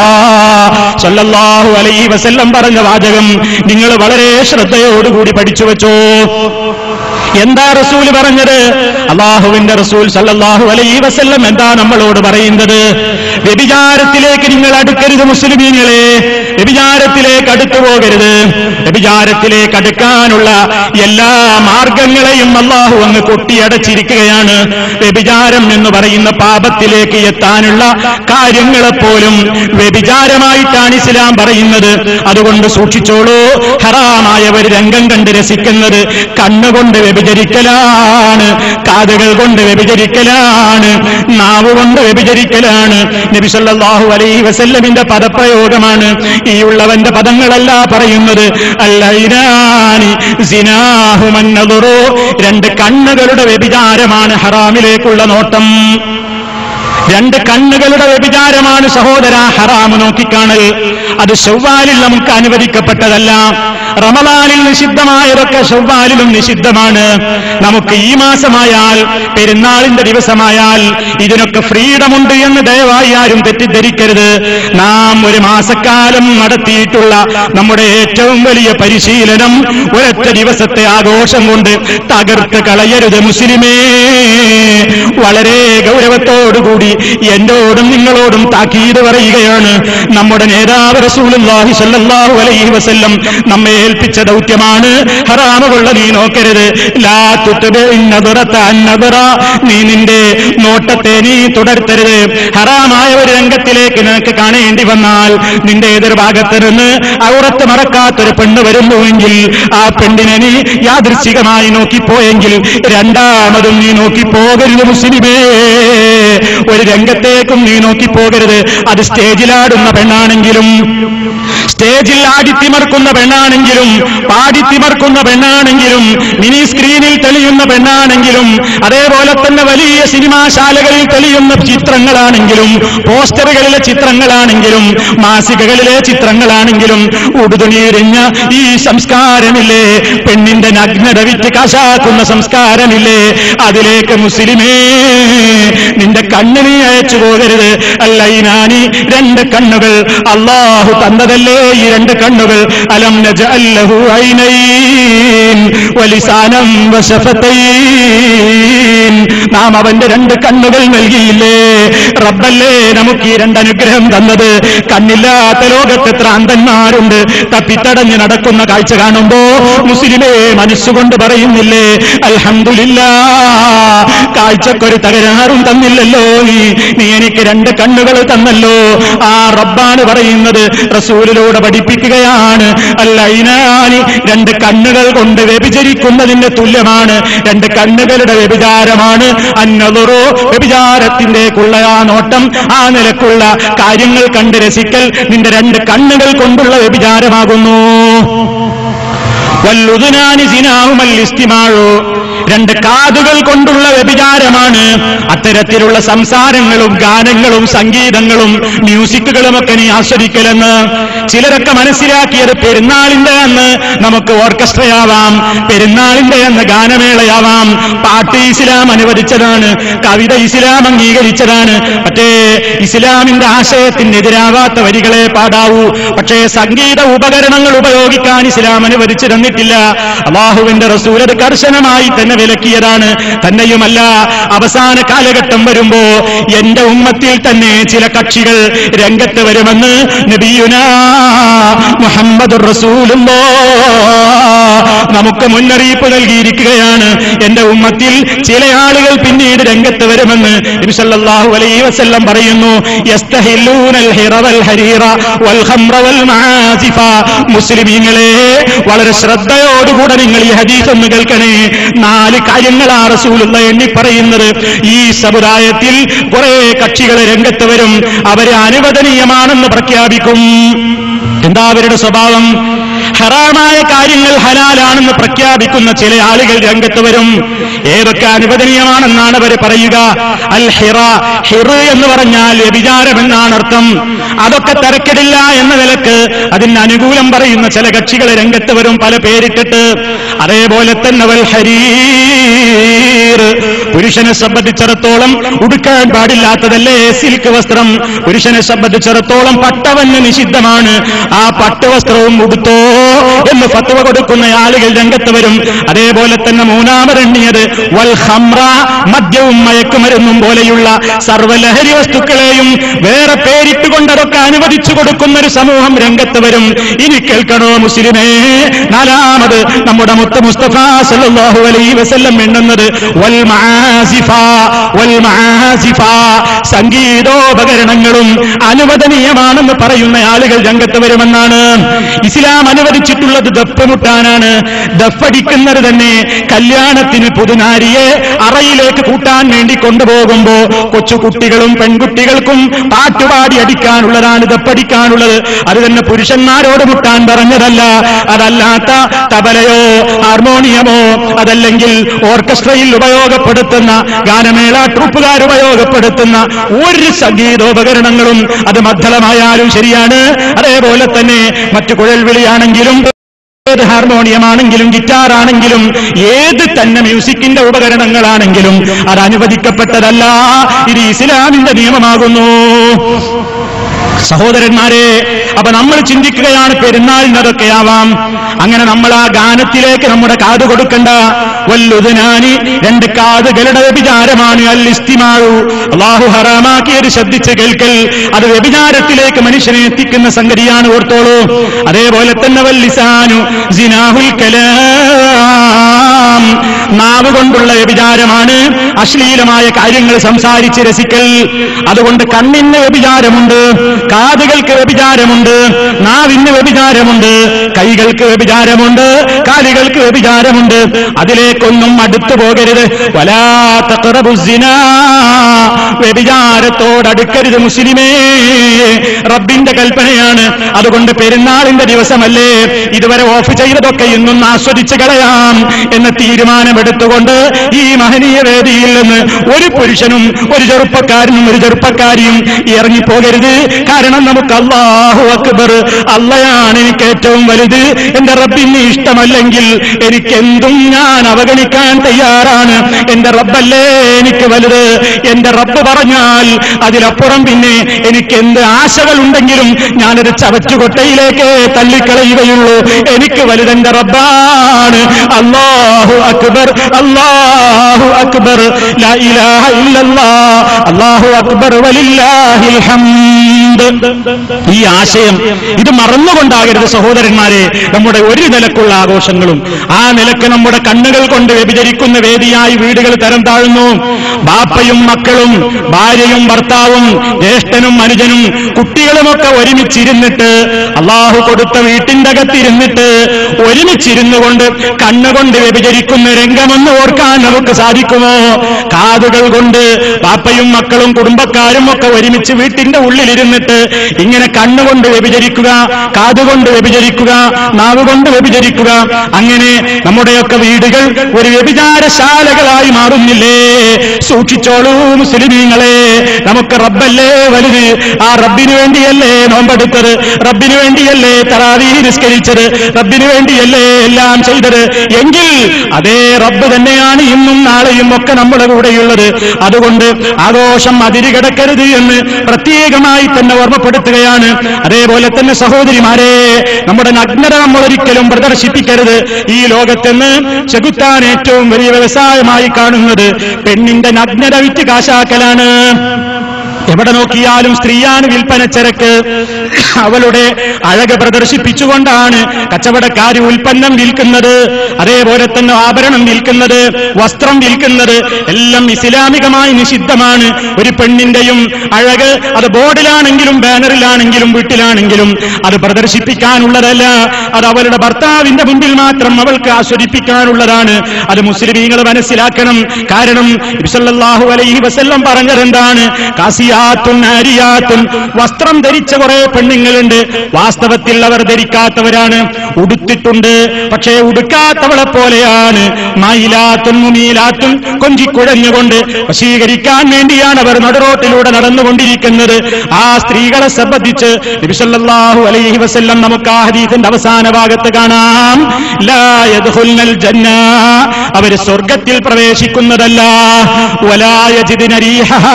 സ്വല്ലല്ലാഹു അലൈഹി വസല്ലം പറഞ്ഞ വാചകം നിങ്ങൾ വളരെ ശ്രദ്ധയോടുകൂടി പഠിച്ചു വെച്ചോ. എന്താ റസൂൽ പറഞ്ഞത്? അല്ലാഹുവിന്റെ റസൂൽ സല്ലല്ലാഹു അലൈഹി വസല്ലം എന്താ നമ്മളോട് പറയുന്നത്? വ്യഭിചാരത്തിലേക്ക് നിങ്ങൾ അടുക്കരുത് മുസ്ലിമീങ്ങളെ, വ്യഭിചാരത്തിലേക്ക് അടുത്തു പോകരുത്. വ്യഭിചാരത്തിലേക്ക് അടുക്കാനുള്ള എല്ലാ മാർഗങ്ങളെയും അല്ലാഹു അങ്ങ് കൊട്ടിയടച്ചിരിക്കുകയാണ്. വ്യഭിചാരം എന്ന് പറയുന്ന പാപത്തിലേക്ക് എത്താനുള്ള കാര്യങ്ങളെപ്പോലും വ്യഭിചാരമായിട്ടാണ് ഇസ്ലാം പറയുന്നത്. അതുകൊണ്ട് സൂക്ഷിച്ചോളൂ. ഹറാമായ ഒരു രംഗം കണ്ട് രസിക്കുന്നത് കണ്ണുകൊണ്ട് വ്യഭിചരിക്കലാണ്, കാതുകൾ കൊണ്ട് വ്യഭിചരിക്കലാണ്, നാവ് കൊണ്ട് വ്യഭിചരിക്കലാണ്. നബി സല്ലല്ലാഹു അലൈഹി വസല്ലമിന്റെ പദപ്രയോഗമാണ്. ഈ ഉള്ളവന്റെ പദങ്ങളല്ല പറയുന്നത്. അല്ലൈനാനി സിനാഹു മന്നദുറു, രണ്ട് കണ്ണുകളുടെ വ്യഭിചാരമാണ് ഹറാമിലേക്കുള്ള നോട്ടം. രണ്ട് കണ്ണുകളുടെ വ്യഭിചാരമാണ് സഹോദര ഹറാമ് നോക്കിക്കാണൽ. അത് ശവ്വാലിൽ നമുക്ക് അനുവദിക്കപ്പെട്ടതല്ല. റമളാനിൽ നിഷിദ്ധമായതൊക്കെ ശവ്വാലിലും നിഷിദ്ധമാണ്. നമുക്ക് ഈ മാസമായാൽ, പെരുന്നാളിന്റെ ദിവസമായാൽ ഇതിനൊക്കെ ഫ്രീഡമുണ്ട് എന്ന് ദയവായി ആരും തെറ്റിദ്ധരിക്കരുത്. നാം ഒരു മാസക്കാലം നടത്തിയിട്ടുള്ള നമ്മുടെ ഏറ്റവും വലിയ പരിശീലനം ഒരൊറ്റ ദിവസത്തെ ആഘോഷം കൊണ്ട് തകർത്ത് കളയരുത് മുസ്ലിമേ. വളരെ ഗൗരവത്തോടുകൂടി എന്നോടും നിങ്ങളോടും താക്കീത് പറയുകയാണ്. നമ്മുടെ നേതാവ് റസൂലുള്ളാഹി സ്വല്ലല്ലാഹു അലൈഹി വസല്ലം നമ്മെ ഏൽപ്പിച്ച ദൗത്യമാണ്. ഹറാമുള്ള നീ നോക്കരുത്. ലാ തുത്ബിഇൻ നദറത അൻ നദറ, നീ നിന്റെ നോട്ടത്തെ നീ തുടർത്തരുത്. ഹറാമായ ഒരു രംഗത്തിലേക്ക് നിനക്ക് കാണേണ്ടി വന്നാൽ, നിന്റെ എതിർഭാഗത്ത് നിന്ന് ഔറത്ത് മറക്കാത്തൊരു പെണ്ണ് വരുന്നുവെങ്കിൽ ആ പെണ്ണിനെ നീ യാദൃശ്ചികമായി നോക്കിപ്പോയെങ്കിൽ രണ്ടാമതും നീ നോക്കിപ്പോകരുത് മുസ്ലിമേ. ഒരു രംഗത്തേക്കും നീ നോക്കിപ്പോകരുത്. അത് സ്റ്റേജിലാടുന്ന പെണ്ണാണെങ്കിലും, സ്റ്റേജിൽ ആടിത്തിമർക്കുന്ന പെണ്ണാണെങ്കിലും, പാടിത്തിമർക്കുന്ന പെണ്ണാണെങ്കിലും, മിനി സ്ക്രീനിൽ തെളിയുന്ന പെണ്ണാണെങ്കിലും, അതേപോലെ തന്നെ വലിയ സിനിമാശാലകളിൽ തെളിയുന്ന ചിത്രങ്ങളാണെങ്കിലും, പോസ്റ്ററുകളിലെ ചിത്രങ്ങളാണെങ്കിലും, മാസികകളിലെ ചിത്രങ്ങളാണെങ്കിലും, ഉടുതുണിയെറിഞ്ഞ ഈ സംസ്കാരമില്ലേ, പെണ്ണിന്റെ നഗ്നത വിറ്റ് കാശാക്കുന്ന സംസ്കാരമില്ലേ, അതിലേക്ക് മുസ്ലിമേ നിന്റെ കണ്ണിനെ അയച്ചു പോകരുത്. അല്ലൈനാനി, രണ്ട് കണ്ണുകൾ അല്ലാഹു തന്നതല്ലേ ഈ രണ്ട് കണ്ണുകൾ. അലം നജഅൽ ലഹു ഐനൈൻ വലിസാനം വശഫതൈൻ, നാം അവന്റെ രണ്ട് കണ്ണുകൾ നൽകിയില്ലേ. റബ്ബല്ലേ നമുക്ക് ഈ രണ്ട് അനുഗ്രഹം തന്നത്. കണ്ണില്ലാത്ത ലോകത്ത് എത്ര അന്ധന്മാരുണ്ട്. തപ്പിത്തടഞ്ഞ് നടക്കുന്ന കാഴ്ച കാണുമ്പോ മുസ്ലിമേ മനസ്സുകൊണ്ട് പറയുന്നില്ലേ അൽഹംദുലില്ലാഹ്, കാഴ്ചക്കൊരു തകരാറും തന്നില്ലല്ലോ നീ എനിക്ക് രണ്ട് കണ്ണുകൾ തന്നല്ലോ. ആ റബ്ബാണ് പറയുന്നത്, റസൂലിലൂടെ പഠിപ്പിക്കുകയാണ്. അല്ലൈനാനി, രണ്ട് കണ്ണുകൾ കൊണ്ട് വ്യഭിചരിക്കുന്നതിന്റെ തുല്യമാണ്, രണ്ട് കണ്ണുകളുടെ വ്യഭിചാരമാണ്. അന്നദുറു, വ്യഭിചാരത്തിന്റേക്കുള്ള ആ നോട്ടം, ആ നിലക്കുള്ള കാര്യങ്ങൾ കണ്ട് രസിക്കൽ നിന്റെ രണ്ട് കണ്ണുകൾ കൊണ്ടുള്ള വ്യഭിചാരമാകുന്നു. വല്ലുദുനാനി സിനാഹുമൽ ഇസ്തിമാഉ, രണ്ട് കാതുകൾ കൊണ്ടുള്ള വ്യഭിചാരമാണ്. അത്തരത്തിലുള്ള സംസാരങ്ങളും ഗാനങ്ങളും സംഗീതങ്ങളും മ്യൂസിക്കുകളുമൊക്കെ നീ ആസ്വദിക്കലെന്ന്. ചിലരൊക്കെ മനസ്സിലാക്കിയത് പെരുന്നാളിന്റെ അന്ന് നമുക്ക് ഓർക്കസ്ട്രയാവാം, പെരുന്നാളിന്റെ അന്ന് ഗാനമേളയാവാം, പാട്ട് ഇസ്ലാം അനുവദിച്ചതാണ്, കവിത ഇസ്ലാം അംഗീകരിച്ചതാണ്, മറ്റേ ഇസ്ലാമിന്റെ ആശയത്തിനെതിരാവാത്ത വരികളെ പാടാവൂ. പക്ഷേ സംഗീത ഉപകരണങ്ങൾ ഉപയോഗിക്കാൻ ഇസ്ലാം അനുവദിച്ചു തന്നിട്ടില്ല. അല്ലാഹുവിന്റെ റസൂൽ അത് കർശനമായി തന്നെ വിലക്കിയതാണ്. തന്നെയുമല്ല, അവസാന കാലഘട്ടം വരുമ്പോ എന്റെ ഉമ്മത്തിൽ തന്നെ ചില കക്ഷികൾ രംഗത്ത് വരുമെന്ന് നബിയുനാ മുഹമ്മദുർ റസൂലുള്ളാഹ് നമുക്ക് മുന്നറിയിപ്പ് നൽകിയിരിക്കുകയാണ്. എന്റെ ഉമ്മത്തിൽ ചില ആളുകൾ പിന്നീട് രംഗത്ത് വരുമെന്ന് നബി സല്ലല്ലാഹു അലൈഹി വസല്ലം പറയുന്നു. യസ്തഹില്ലൂനൽ ഹിറ വൽ ഹരീറ വൽ ഖംറ വൽ മആസിഫ. മുസ്ലിമീങ്ങളെ, വളരെ ശ്രദ്ധയോടുകൂടെ നിങ്ങൾ ഈ ഹദീസ് ഒന്ന് കേൾക്കണേ. 4 കാര്യങ്ങളാ റസൂലുള്ള എണ്ണി പറയുന്നത്. ഈ സമുദായത്തിൽ കുറെ കക്ഷികൾ രംഗത്ത് വരും, അവരെ അനുവദനീയമാണെന്ന് പ്രഖ്യാപിക്കും. എന്താ അവരുടെ സ്വഭാവം? ഹറാമായ കാര്യങ്ങൾ ഹലാലാണെന്ന് പ്രഖ്യാപിക്കുന്ന ചില ആളുകൾ രംഗത്ത് വരും. ഏതൊക്കെ അനുവദനീയമാണെന്നാണ് അവർ പറയുക? അൽ ഹിറ, ഹിർ എന്ന് പറഞ്ഞാൽ വ്യഭിചാരം എന്നാണ് അർത്ഥം. അതൊക്കെ തരക്കെടില്ല എന്ന നിലക്ക് അതിന് അനുകൂലം പറയുന്ന ചില കക്ഷികൾ രംഗത്ത് വരും, പല പേരിട്ടിട്ട്. അതേപോലെ തന്നെ വൽ ഹരീർ, പുരുഷനെ സംബന്ധിച്ചിടത്തോളം ഉടുക്കാൻ പാടില്ലാത്തതല്ലേ സിൽക്ക് വസ്ത്രം. പുരുഷനെ സംബന്ധിച്ചിടത്തോളം പട്ടവന് നിഷിദ്ധമാണ്. ആ പട്ടുവസ്ത്രവും ഉടുത്തോ എന്ന് ഫത്വ കൊടുക്കുന്ന ആളുകൾ രംഗത്ത് വരും. അതേപോലെ തന്നെ മൂന്നാമതെണ്ണിയത് വൽ ഖംറ, മദ്യവും മയക്കുമരുന്നും പോലെയുള്ള സർവ്വലഹരി വസ്തുക്കളെയും വേറെ പേരിട്ടുകൊണ്ട് അതൊക്കെ അനുവദിച്ചു കൊടുക്കുന്ന ഒരു സമൂഹം രംഗത്ത് വരും. ഇനി കേൾക്കണോ മുസ്ലിമേ, 4ാമത് നമ്മുടെ മുത്ത് മുസ്തഫ സല്ലല്ലാഹു അലൈഹി വസല്ലം എണ്ണുന്നത് വൽ മആസിഫ. വൽ മആസിഫ, സംഗീതോപകരണങ്ങളും അനുവദനീയമാണെന്ന് പറയുന്ന ആളുകൾ രംഗത്ത് വരുമെന്നാണ്. ഇസ്ലാം അനുവദിച്ചിട്ടുള്ളത് ദഫ് മുട്ടാനാണ്. ദഫടിക്കുന്നത് തന്നെ കല്യാണത്തിന് പുതുനാരിയെ അറയിലേക്ക് കൂട്ടാൻ വേണ്ടി കൊണ്ടുപോകുമ്പോ കൊച്ചുകുട്ടികളും പെൺകുട്ടികൾക്കും പാട്ടുപാടി അടിക്കാനുള്ളതാണ് ദഫടിക്കാനുള്ളത്. അത് തന്നെ പുരുഷന്മാരോട് മുട്ടാൻ പറഞ്ഞതല്ല. അതല്ലാത്ത തബലയോ ഹാർമോണിയമോ അതല്ലെങ്കിൽ ഓർക്കസ്ട്രയിൽ ഉപയോഗപ്പെടുത്തുന്ന ഗാനമേള ട്രൂപ്പുകാർ ഉപയോഗപ്പെടുത്തുന്ന ഒരു സംഗീതോപകരണങ്ങളും അത് മദ്ദളമായാലും ശരിയാണ്, അതേപോലെ തന്നെ മറ്റു കുഴൽവിളിയാണെങ്കിലും ഏത് ഹാർമോണിയമാണെങ്കിലും ഗിറ്റാറാണെങ്കിലും ഏത് തന്നെ മ്യൂസിക്കിന്റെ ഉപകരണങ്ങളാണെങ്കിലും അത് അനുവദിക്കപ്പെട്ടതല്ല. ഇത് ഇസ്ലാമിന്റെ നിയമമാകുന്നു. സഹോദരന്മാരെ, അപ്പൊ നമ്മൾ ചിന്തിക്കുകയാണ് പെരുന്നാളിനതൊക്കെയാവാം. അങ്ങനെ നമ്മൾ ആ ഗാനത്തിലേക്ക് നമ്മുടെ കാത് കൊടുക്കണ്ട. വല്ലുദനാനി, രണ്ട് കാതുകളുടെ വ്യഭിചാരമാണ് അൽ ഇസ്തിമാഉ. അല്ലാഹു ഹറാമാക്കിയത് ശ്രദ്ധിച്ച് കേൾക്കൽ, അത് വ്യഭിചാരത്തിലേക്ക് മനുഷ്യനെ എത്തിക്കുന്ന സംഗതിയാണ്, ഓർത്തോളൂ. അതേപോലെ തന്നെ വല്ലിസാനു സിനാഹുൽ കലാം, നാവ് കൊണ്ടുള്ള വ്യഭിചാരമാണ് അശ്ലീലമായ കാര്യങ്ങൾ സംസാരിച്ച് രസിക്കൽ. അതുകൊണ്ട് കണ്ണിന് വ്യഭിചാരമുണ്ട്, കാതുകൾക്ക് വ്യഭിചാരമുണ്ട്, നാവിന് വ്യഭിചാരമുണ്ട്, കൈകൾക്ക് വ്യഭിചാരമുണ്ട്, കാലുകൾക്ക് വ്യഭിചാരമുണ്ട്. അതിലേക്കൊന്നും അടുത്തു പോകരുത്. വലാ തഖറബുസ്സിനാ, വ്യഭിചാരത്തോടടുക്കരുത് മുസ്ലിമേ. റബ്ബിന്റെ കൽപ്പനയാണ്. അതുകൊണ്ട് പെരുന്നാളിന്റെ ദിവസമല്ലേ, ഇതുവരെ ഓഫ് ചെയ്തതൊക്കെ ഇന്നും ആസ്വദിച്ച് കളയാം എന്ന തീരുമാനമെടുത്തുകൊണ്ട് ഈ മഹനീയ വേദിയിൽ നിന്ന് ഒരു പുരുഷനും ഒരു ചെറുപ്പക്കാരനും ഒരു ചെറുപ്പക്കാരിയും ഇറങ്ങിപ്പോകരുത്. കാരണം നമുക്ക് അല്ലാഹു അക്ബർ, അള്ളയാണ് എനിക്ക് ഏറ്റവും വലുത്. എന്റെ റബ്ബിന് ഇഷ്ടമല്ലെങ്കിൽ എനിക്കെന്തും ഞാൻ അവഗണിക്കാൻ തയ്യാറാണ്. എന്റെ റബ്ബല്ലേ എനിക്ക് വലുത്. എന്റെ റബ്ബ് പറഞ്ഞാൽ അതിലപ്പുറം പിന്നെ എനിക്ക് എന്ത് ആശകളുണ്ടെങ്കിലും ഞാനൊരു ചവറ്റുകൊട്ടയിലേക്ക് തള്ളിക്കളയുകയുള്ളൂ. എനിക്ക് വലുതെന്റെ റബ്ബാണ്. അല്ലാഹു അക്ബർ, അല്ലാഹു അക്ബർ, ലാ ഇലാഹ ഇല്ലല്ലാഹ്, അല്ലാഹു അക്ബർ വലില്ലാഹിൽ ഹംദ്. ഈ ആശയം ഇത് മറന്നുകൊണ്ടാകരുത് സഹോദരന്മാരെ നമ്മുടെ ഒരു നിലക്കുള്ള ആഘോഷം. ആഘോഷങ്ങളും. ആ നിലക്ക് നമ്മുടെ കണ്ണുകൾ കൊണ്ട് വ്യഭിചരിക്കുന്ന വേദിയായി വീടുകൾ തരം താഴുന്നു. ബാപ്പയും മക്കളും ഭാര്യയും ഭർത്താവും ജ്യേഷ്ഠനും അനുജനും കുട്ടികളുമൊക്കെ ഒരുമിച്ചിരുന്നിട്ട്, അള്ളാഹു കൊടുത്ത വീട്ടിന്റെ അകത്തിരുന്നിട്ട് ഒരുമിച്ചിരുന്നുകൊണ്ട് കണ്ണുകൊണ്ട് വ്യഭിചരിക്കുന്ന രംഗമൊന്ന് ഓർക്കാൻ നമുക്ക് സാധിക്കുമോ? കാതുകൾ കൊണ്ട് ബാപ്പയും മക്കളും കുടുംബക്കാരും ഒക്കെ ഒരുമിച്ച് വീട്ടിന്റെ ഉള്ളിലിരുന്നിട്ട് ഇങ്ങനെ കണ്ണുകൊണ്ട് വ്യഭിചരിക്കുക, കാതുകൊണ്ട് വ്യഭിചരിക്കുക, നാവുകൊണ്ട് വ്യഭിചരിക്കുക. അങ്ങനെ നമ്മുടെയൊക്കെ വീടുകൾ ഒരു വ്യഭിചാരശാലകളായി മാറുന്നില്ലേ? സൂക്ഷിച്ചോളൂ മുസ്ലിമീങ്ങളെ. നമുക്ക് റബ്ബല്ലേ വലുത്. ആ റബ്ബിനു വേണ്ടിയല്ലേ നോമ്പെടുത്തത്, റബ്ബിനു വേണ്ടിയല്ലേ തറാവീഹ് നിസ്കരിച്ചത്, റബ്ബിനു വേണ്ടിയല്ലേ എല്ലാം ചെയ്തത്. എങ്കിൽ അതേ റബ്ബ് തന്നെയാണ് ഇന്നും നാളെയും ഒക്കെ നമ്മുടെ കൂടെയുള്ളത്. അതുകൊണ്ട് ആഘോഷം അതിരുകടക്കരുത് എന്ന് പ്രത്യേകമായി തന്നെ ഓർമ്മപ്പെടുത്തുകയാണ്. അതേപോലെ തന്നെ സഹോദരിമാരെ, നമ്മുടെ നഗ്നത നമ്മൾ ഒരിക്കലും പ്രദർശിപ്പിക്കരുത്. ഈ ലോകത്തെന്ന് ചെകുത്താൻ ഏറ്റവും വലിയ വ്യവസായമായി കാണുന്നത് പെണ്ണിന്റെ നഗ്നത വിറ്റ് കാശാക്കലാണ്. എവിടെ നോക്കിയാലും സ്ത്രീയാണ് വിൽപ്പനച്ചരക്ക്. അവളുടെ അഴക് പ്രദർശിപ്പിച്ചുകൊണ്ടാണ് കച്ചവടക്കാർ ഉൽപ്പന്നം വിൽക്കുന്നത്. അതേപോലെ തന്നെ ആഭരണം വിൽക്കുന്നത്, വസ്ത്രം വിൽക്കുന്നത് എല്ലാം ഇസ്ലാമികമായി നിഷിദ്ധമാണ്. ഒരു പെണ്ണിന്റെയും അഴക് അത് ബോർഡിലാണെങ്കിലും ബാനറിലാണെങ്കിലും വീട്ടിലാണെങ്കിലും അത് പ്രദർശിപ്പിക്കാനുള്ളതല്ല. അത് അവളുടെ ഭർത്താവിന്റെ മുമ്പിൽ മാത്രം അവൾക്ക് ആസ്വദിപ്പിക്കാനുള്ളതാണ്. അത് മുസ്ലിമീങ്ങൾ മനസ്സിലാക്കണം. കാരണം നബി സല്ലല്ലാഹു അലൈഹി വസല്ലം പറഞ്ഞതെന്താണ്? കാസിയാത്തുൻ ആരിയാത്തുൻ, വസ്ത്രം ധരിച്ച കുറെ പെണ്ണുങ്ങളുണ്ട്. വാസ്തവത്തിൽ അവർ ധരിക്കാത്തവരാണ്, ഉടുത്തിട്ടുണ്ട് പക്ഷേ ഉടുക്കാത്തവളെ പോലെയാണ്. മൈലാത്തുൻ മുമീലാത്തുൻ, കൊഞ്ചിക്കുഴഞ്ഞുകൊണ്ട് വശീകരിക്കാൻ വേണ്ടിയാണ് അവർ നടുറോട്ടിലൂടെ നടന്നുകൊണ്ടിരിക്കുന്നത്. ആ സ്ത്രീകളെ സംബന്ധിച്ച് നബി സല്ലല്ലാഹു അലൈഹി വസല്ലം നമുക്ക് ആ ഹദീസിന്റെ അവസാന ഭാഗത്ത് കാണാം, ലാ യദ്ഖുൽനൽ ജന്ന, അവർ സ്വർഗ്ഗത്തിൽ പ്രവേശിക്കുന്നതല്ല. വലാ യജിദ്ന റീഹഹാ,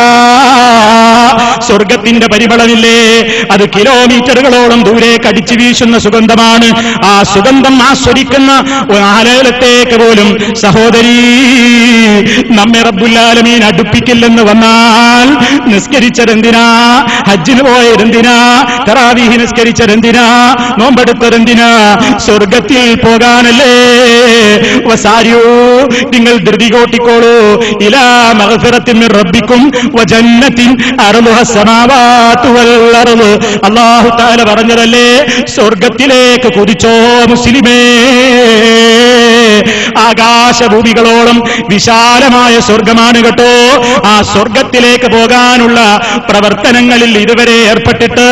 സ്വർഗത്തിന്റെ പരിമളമില്ലേ, അത് കിലോമീറ്ററുകളോളം ദൂരേക്ക് അടിച്ചു വീശുന്ന സുഗന്ധമാണ്. ആ സുഗന്ധം ആസ്വദിക്കുന്ന ആലയത്തേക്ക് പോലും സഹോദരി നമ്മെ റബ്ബുൽ ആലമീൻ അടുപ്പിക്കില്ലെന്ന് വന്നാൽ നിസ്കരിച്ചതെന്തിനാ? ഹജ്ജിന് പോയതെന്തിനാ? തറാവീഹ് നിസ്കരിച്ചതെന്തിനാ? നോമ്പെടുത്തതെന്തിനാ? സ്വർഗത്തിൽ പോകാനല്ലേ. വസാരിയോ, നിങ്ങൾ ധൃതി കൂട്ടിക്കോളൂ. ഇലാ മഗ്ഫിറത്തിൻ മിർ റബ്ബിക്കും വജന്നത്തിൻ അർളുഹ സമാവാതു വൽ അർള്. അല്ലാഹു തആല പറഞ്ഞതല്ലേ, സ്വർഗത്തിലേക്ക് കുതിച്ചോ മുസ്ലിമേ. ആകാശഭൂമികളോളം വിശാലമായ സ്വർഗമാണ് കേട്ടോ. ആ സ്വർഗത്തിലേക്ക് പോകാനുള്ള പ്രവർത്തനങ്ങളിൽ ഇതുവരെ ഏർപ്പെട്ടിട്ട്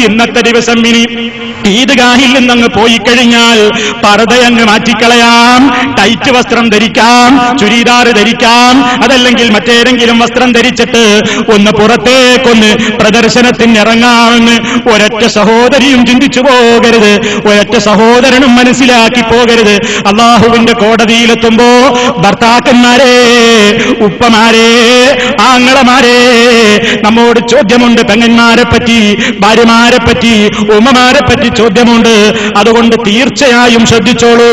ഇന്നത്തെ ദിവസം ഇനി ഈദ്ഗാഹിൽ നിന്നങ്ങ് പോയി കഴിഞ്ഞാൽ പർദ്ദയങ്ങ് മാറ്റിക്കളയാം, ടൈറ്റ് വസ്ത്രം ധരിക്കാം, ചുരിദാർ ധരിക്കാം, അതല്ലെങ്കിൽ മറ്റേതെങ്കിലും വസ്ത്രം ധരിച്ചിട്ട് ഒന്ന് പുറത്തേക്കൊന്ന് പ്രദർശനത്തിന് ഇറങ്ങാമെന്ന് ഒരൊറ്റ സഹോദരിയും ചിന്തിച്ചു പോകരുത്, ഒരൊറ്റ സഹോദരനും മനസ്സിലാക്കി പോകരുത്. അള്ളാഹുവിന്റെ കോടതിയിലെത്തുമ്പോ ഭർത്താക്കന്മാരെ, ഉപ്പമാരെ, ആങ്ങളമാരെ, നമ്മോട് ചോദ്യമുണ്ട്. പെങ്ങന്മാരെ പറ്റി, ഭാര്യമാരെ പറ്റി, ഉമ്മമാരെ പറ്റി ചോദ്യമുണ്ട്. അതുകൊണ്ട് തീർച്ചയായും ശ്രദ്ധിച്ചോളൂ,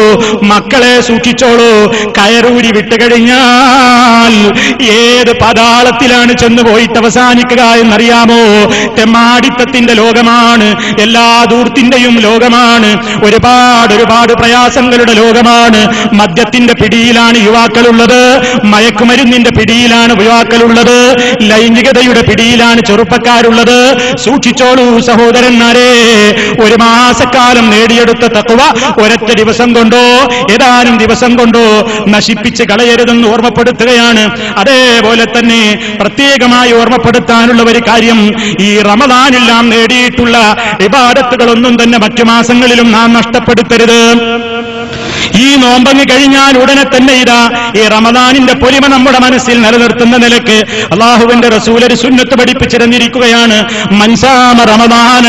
മക്കളെ സൂക്ഷിച്ചോളൂ. കയറൂരി വിട്ടുകഴിഞ്ഞാൽ ഏത് പാതാളത്തിലാണ് ചെന്ന് പോയിട്ട് അവസാനിക്കുക എന്നറിയാമോ? തെമ്മാടിത്തത്തിന്റെ ലോകമാണ്, എല്ലാ ദൂർത്തിന്റെയും ലോകമാണ്, ഒരുപാട് പ്രയാസങ്ങളുടെ ലോകമാണ്. മദ്യത്തിന്റെ പിടിയിലാണ് യുവാക്കളുള്ളത്, മയക്കുമരുന്നിന്റെ പിടിയിലാണ് യുവാക്കളുള്ളത്, ലൈംഗികതയുടെ പിടിയിലാണ് ചെറുപ്പക്കാരുള്ളത്. സൂക്ഷിച്ചോളൂ സഹോദരന്മാരെ. ഒരു മാസക്കാലം നേടിയെടുത്ത തഖ്വ ഒരൊറ്റ ദിവസം കൊണ്ടോ ഏതാനും ദിവസം കൊണ്ടോ നശിപ്പിച്ച് കളയരുതെന്ന് ഓർമ്മപ്പെടുത്തുകയാണ്. അതേപോലെ തന്നെ പ്രത്യേകമായി ഓർമ്മപ്പെടുത്താനുള്ള ഒരു കാര്യം, ഈ റമദാനിൽ നാം നേടിയിട്ടുള്ള ഇബാദത്തുകളൊന്നും തന്നെ മറ്റു മാസങ്ങളിലും നാം നഷ്ടപ്പെടുത്തരുത്. ഈ നോമ്പങ്ങ് കഴിഞ്ഞാൽ ഉടനെ തന്നെ ഇതാ ഈ റമദാനിന്റെ പൊലിമ നമ്മുടെ മനസ്സിൽ നിലനിർത്തുന്ന നിലയ്ക്ക് അള്ളാഹുവിന്റെ റസൂൽ ഒരു സുന്നത്ത് പഠിപ്പിച്ചിരുന്നിരിക്കുകയാണ്. മൻസാമ റമദാന,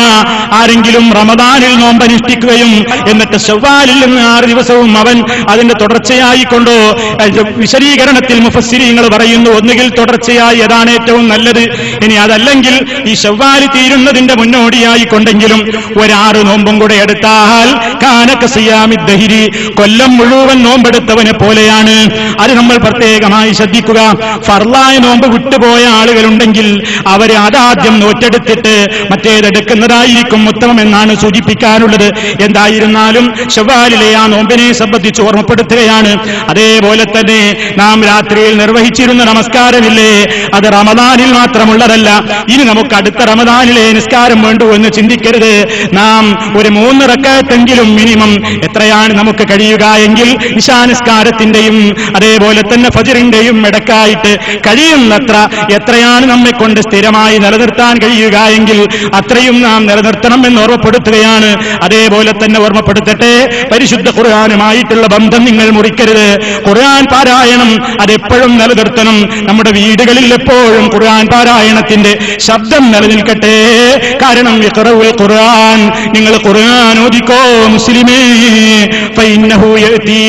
ആരെങ്കിലും റമദാനിൽ നോമ്പനുഷ്ഠിക്കുകയും എന്നിട്ട് ശവ്വാലിൽ നിന്ന് 6 ദിവസവും അവൻ അതിന്റെ തുടർച്ചയായിക്കൊണ്ടോ, വിശദീകരണത്തിൽ മുഫസ്സിരീങ്ങൾ പറയുന്നു, ഒന്നുകിൽ തുടർച്ചയായി അതാണ് ഏറ്റവും നല്ലത്, ഇനി അതല്ലെങ്കിൽ ഈ ശവ്വാല് തീരുന്നതിന്റെ മുന്നോടിയായി കൊണ്ടെങ്കിലും 6 നോമ്പും കൂടെ എടുത്താൽ കാനക സിയാമി ദഹരി, കൊല്ലം കൊല്ലം മുഴുവൻ നോമ്പെടുത്തവനെ പോലെയാണ്. അത് നമ്മൾ പ്രത്യേകമായി ശ്രദ്ധിക്കുക. ഫർളായ നോമ്പ് വിട്ടുപോയ ആളുകളുണ്ടെങ്കിൽ അവരെ അതാദ്യം നോറ്റെടുത്തിട്ട് മറ്റേതെടുക്കുന്നതായിരിക്കും ഉത്തമമെന്നാണ് സൂചിപ്പിക്കാനുള്ളത്. എന്തായിരുന്നാലും ശവ്വാലിലെ ആ നോമ്പിനെ സംബന്ധിച്ച് ഓർമ്മപ്പെടുത്തുകയാണ്. അതേപോലെ തന്നെ നാം രാത്രിയിൽ നിർവഹിച്ചിരുന്ന നമസ്കാരമില്ലേ, അത് റമദാനിൽ മാത്രമുള്ളതല്ല. ഇനി നമുക്ക് അടുത്ത റമദാനിലെ നിസ്കാരം വേണ്ടു എന്ന് ചിന്തിക്കരുത്. നാം ഒരു 3 റക്അത്തെങ്കിലും മിനിമം എത്രയാണ് നമുക്ക് കഴിയുക എങ്കിൽ ഇശാ നിസ്കാരത്തിന്റെയും അതേപോലെ തന്നെ ഫജ്റിന്റെയും ഇടക്കായിട്ട് കഴിയുന്നത്ര എത്രയാണ് നമ്മെ കൊണ്ട് സ്ഥിരമായി നിലനിർത്താൻ കഴിയുക എങ്കിൽ അത്രയും നാം നിലനിർത്തണം എന്ന് ഓർമ്മപ്പെടുത്തുകയാണ്. അതേപോലെ തന്നെ ഓർമ്മപ്പെടുത്തട്ടെ, പരിശുദ്ധ ഖുർആനുമായിട്ടുള്ള ബന്ധം നിങ്ങൾ മുറിക്കരുത്. ഖുർആൻ പാരായണം അതെപ്പോഴും നിലനിർത്തണം. നമ്മുടെ വീടുകളിൽ എപ്പോഴും ഖുർആൻ പാരായണത്തിന്റെ ശബ്ദം നിലനിൽക്കട്ടെ. കാരണം ഇഖ്റഉൽ ഖുർആൻ, നിങ്ങൾ ഖുർആൻ ഓദിക്കോ മുസ്ലിമേ, ഫഇന്നഹു യഅതി,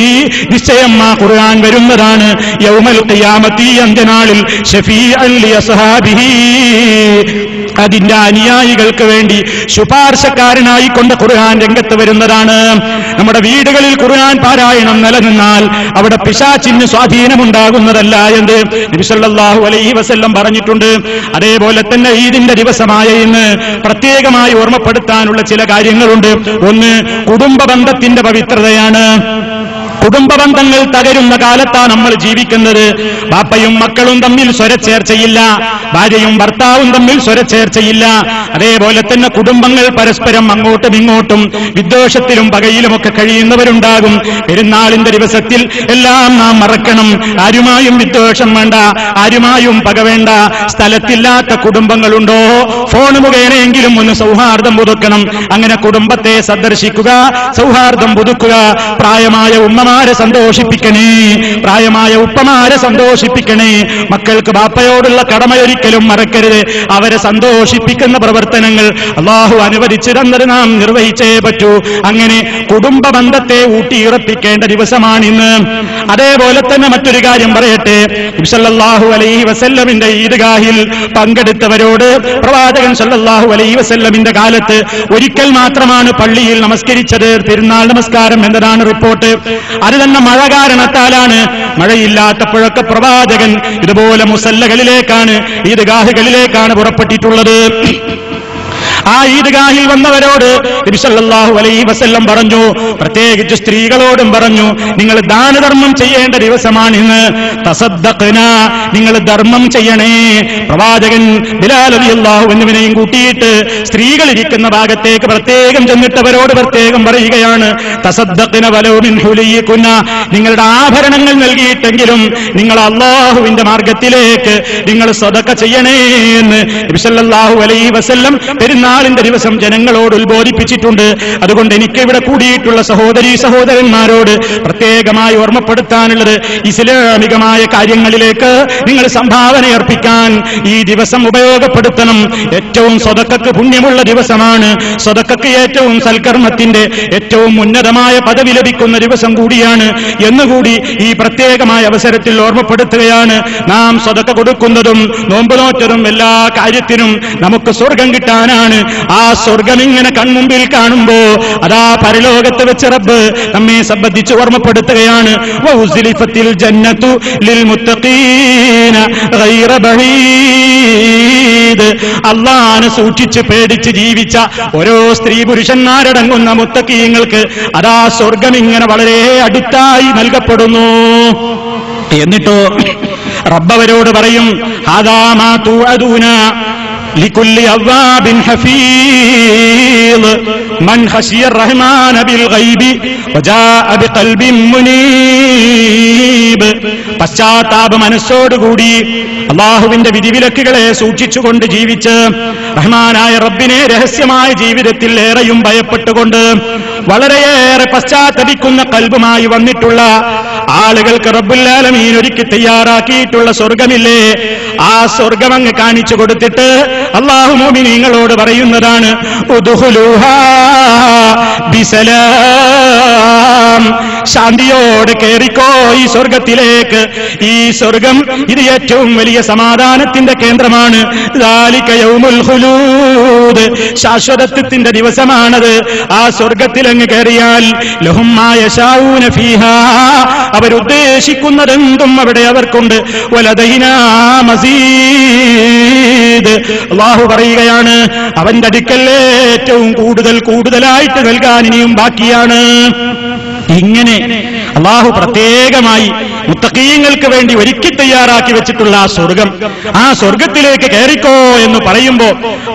നിശ്ചയം ആ ഖുർആൻ വരുന്നതാണ് യൗമൽ ഖിയാമത്തി, അന്ത്യനാളിൽ ശഫീഅൻ ലിഅസ്ഹാബിഹി, അതിന്റെ അനുയായികൾക്ക് വേണ്ടി ശുപാർശക്കാരനായി കൊണ്ട് ഖുർആൻ രംഗത്ത് വരുന്നതാണ്. നമ്മുടെ വീടുകളിൽ ഖുർആൻ പാരായണം നിലനിന്നാൽ അവിടെ പിശാചിന് സ്വാധീനമുണ്ടാകുന്നതല്ല എന്ന് നബി സല്ലല്ലാഹു അലൈഹി വസല്ലം പറഞ്ഞിട്ടുണ്ട്. അതേപോലെ തന്നെ ഈദിന്റെ ദിവസമായ ഇന്ന് പ്രത്യേകമായി ഓർമ്മപ്പെടുത്താനുള്ള ചില കാര്യങ്ങളുണ്ട്. ഒന്ന്, കുടുംബ ബന്ധത്തിന്റെ പവിത്രതയാണ്. കുടുംബബന്ധങ്ങൾ തകരുന്ന കാലത്താണ് നമ്മൾ ജീവിക്കുന്നത്. ബാപ്പയും മക്കളും തമ്മിൽ സ്വരച്ചേർച്ചയില്ല, ഭാര്യയും ഭർത്താവും തമ്മിൽ സ്വരച്ചേർച്ചയില്ല. അതേപോലെ തന്നെ കുടുംബങ്ങൾ പരസ്പരം അങ്ങോട്ടും ഇങ്ങോട്ടും വിദ്വേഷത്തിലും പകയിലുമൊക്കെ കഴിയുന്നവരുണ്ടാകും. പെരുന്നാളിന്റെ ദിവസത്തിൽ എല്ലാം നാം മറക്കണം. ആരുമായും വിദ്വേഷം വേണ്ട, ആരുമായും പക വേണ്ട. സ്ഥലത്തില്ലാത്ത കുടുംബങ്ങളുണ്ടോ, ഫോൺ മുഖേനയെങ്കിലും ഒന്ന് സൗഹാർദ്ദം പുതുക്കണം. അങ്ങനെ കുടുംബത്തെ സന്ദർശിക്കുക, സൗഹാർദ്ദം പുതുക്കുക. പ്രായമായ ഉമ്മമാരെ സന്തോഷിപ്പിക്കണേ, പ്രായമായ ഉപ്പമാരെ സന്തോഷിപ്പിക്കണേ. മക്കൾക്ക് ബാപ്പയോടുള്ള കടമയൊരിക്കലും മറക്കരുത്. അവരെ സന്തോഷിപ്പിക്കുന്ന പ്രവർത്തനങ്ങൾ അല്ലാഹു അനുവദിച്ചു തന്നത് നാം നിർവഹിച്ചേ പറ്റൂ. അങ്ങനെ കുടുംബ ബന്ധത്തെ ഊട്ടിയുറപ്പിക്കേണ്ട ദിവസമാണിന്ന്. അതേപോലെ തന്നെ മറ്റൊരു കാര്യം പറയട്ടെ, നബി സല്ലല്ലാഹു അലൈഹി വസല്ലമിന്റെ ഈദ്ഗാഹിൽ പങ്കെടുത്തവരോട് പ്രവാചകൻ സല്ലല്ലാഹു അലൈഹി വസല്ലമിന്റെ കാലത്ത് ഒരിക്കൽ മാത്രമാണ് പള്ളിയിൽ നമസ്കരിച്ചത്, പെരുന്നാൾ നമസ്കാരം എന്നതാണ് റിപ്പോർട്ട്. അത് തന്നെ മഴ കാരണത്താലാണ്. മഴയില്ലാത്തപ്പോഴൊക്കെ പ്രവാചകൻ ഇതുപോലെ മുസല്ലകളിലേക്കാണ്, ഈദ്ഗാഹുകളിലേക്കാണ് പുറപ്പെട്ടിട്ടുള്ളത്. ആ ഈദ്ഗാഹിൽ വന്നവരോട് നബി സല്ലല്ലാഹു അലൈഹി വസല്ലം പറഞ്ഞു, പ്രത്യേകിച്ച് സ്ത്രീകളോടും പറഞ്ഞു, നിങ്ങൾ ദാനധർമ്മം ചെയ്യേണ്ട ദിവസമാണിന്ന്. തസദ്ദഖ്ന, നിങ്ങൾ ധർമ്മം ചെയ്യണേ. പ്രവാചകൻ ബിലാൽ റളിയല്ലാഹു അൻഹുവിനെയും കൂട്ടിയിട്ട് സ്ത്രീകൾ ഇരിക്കുന്ന ഭാഗത്തേക്ക് പ്രത്യേകം ചെന്നിട്ടവരോട് പ്രത്യേകം പറയുകയാണ്, തസദ്ദഖ്ന വലൗ മിൻ ഹുലിയികുന്ന, നിങ്ങളുടെ ആഭരണങ്ങൾ നൽകിയിട്ടെങ്കിലും നിങ്ങൾ അല്ലാഹുവിന്റെ മാർഗത്തിലേക്ക് നിങ്ങൾ സദഖ ചെയ്യണേ എന്ന് നബി സല്ലല്ലാഹു അലൈഹി വസല്ലം പെരുന്നാളിന്റെ ദിവസം ജനങ്ങളോട് ഉത്ബോധിപ്പിച്ചിട്ടുണ്ട്. അതുകൊണ്ട് എനിക്ക് ഇവിടെ കൂടിയിട്ടുള്ള സഹോദരീ സഹോദരന്മാരോട് പ്രത്യേകമായി ഓർമ്മപ്പെടുത്താനുള്ളത്, ഇസ്ലാമികമായ കാര്യങ്ങളിലേക്ക് നിങ്ങൾ സംഭാവന അർപ്പിക്കാൻ ഈ ദിവസം ഉപയോഗപ്പെടുത്തണം. ഏറ്റവും സ്വതക്കക്ക് പുണ്യമുള്ള ദിവസമാണ്. സ്വതക്കക്ക് ഏറ്റവും സൽക്കർമ്മത്തിന്റെ ഏറ്റവും ഉന്നതമായ പദവി ലഭിക്കുന്ന ദിവസം കൂടിയാണ് എന്നുകൂടി ഈ പ്രത്യേകമായ അവസരത്തിൽ ഓർമ്മപ്പെടുത്തുകയാണ്. നാം സ്വതക്ക കൊടുക്കുന്നതും നോമ്പ് നോറ്റതും എല്ലാ കാര്യത്തിനും നമുക്ക് സ്വർഗം കിട്ടാനാണ്. ആ സ്വർഗം ഇങ്ങനെ കൺമുമ്പിൽ കാണുമ്പോ അതാ പരലോകത്ത് വെച്ച് റബ്ബ് നമ്മെ സംബന്ധിച്ച് ഓർമ്മപ്പെടുത്തുകയാണ്, വഉസ്ലിഫത്തിൽ ജന്നത്തു ലിൽ മുത്തഖീന ഗൈറ ബഈദ്. അല്ലാഹനെ സൂക്ഷിച്ച് പേടിച്ച് ജീവിച്ച ഓരോ സ്ത്രീ പുരുഷന്മാരടങ്ങുന്ന മുത്തഖീങ്ങൾക്ക് അതാ സ്വർഗം ഇങ്ങനെ വളരെ അടുത്തായി നൽകപ്പെടുന്നു. എന്നിട്ടോ റബ്ബവരോട് പറയും, ഹാദാ മാ തുഅദൂന ലികുല്ലി അവ്വാബിൻ ഹഫീള് മൻ ഖശിയ റഹ്മാന ബിൽ ഗൈബി വജാഅ ബിഖൽബിൻ മുനീബ്. പശ്ചാത്താപ മനസ്സോടുകൂടി അല്ലാഹുവിന്റെ വിധിവിലക്കുകളെ സൂക്ഷിച്ചുകൊണ്ട് ജീവിച്ച് റഹ്മാനായ റബ്ബിനെ രഹസ്യമായ ജീവിതത്തിൽ ഏറെയും ഭയപ്പെട്ടുകൊണ്ട് വളരെയേറെ പശ്ചാത്തപിക്കുന്ന കൽബുമായി വന്നിട്ടുള്ള ആളുകൾക്ക് റബ്ബുൽ ആലമീൻ ഒരുക്കി തയ്യാറാക്കിയിട്ടുള്ള സ്വർഗമില്ലേ, ആ സ്വർഗം അങ്ങ് കാണിച്ചു കൊടുത്തിട്ട് അല്ലാഹു മുഅ്മിനീങ്ങളോട് പറയുന്നതാണ്, ഉദ്ഖുലൂഹാ ബിസലാം, ശാന്തിയോടെ കയറിക്കോ ഈ സ്വർഗത്തിലേക്ക്. ഈ സ്വർഗം ഇത് ഏറ്റവും വലിയ സമാധാനത്തിന്റെ കേന്ദ്രമാണ്. ദാലിക യൗമുൽ ഖുലൂദ്, ശാശ്വതത്വത്തിന്റെ ദിവസമാണത്. ആ സ്വർഗത്തിലങ്ങ് കയറിയാൽ ലഹും മാ യശാഊന ഫീഹാ, അവരുദ്ദേശിക്കുന്നതെന്തും അവിടെ അവർക്കുണ്ട്. വലദൈനാ മസീദ്, അല്ലാഹു പറയുകയാണ് അവന്റെ അടുക്കൽ ഏറ്റവും കൂടുതലായിട്ട് നൽകാൻ ഇനിയും ബാക്കിയാണ്. ഇങ്ങനെ അല്ലാഹു പ്രത്യേകമായി മുത്തഖീങ്ങൾക്ക് വേണ്ടി ഒരുക്കി തയ്യാറാക്കി വെച്ചിട്ടുള്ള ആ സ്വർഗം, ആ സ്വർഗത്തിലേക്ക് കയറിക്കോ എന്ന് പറയുമ്പോ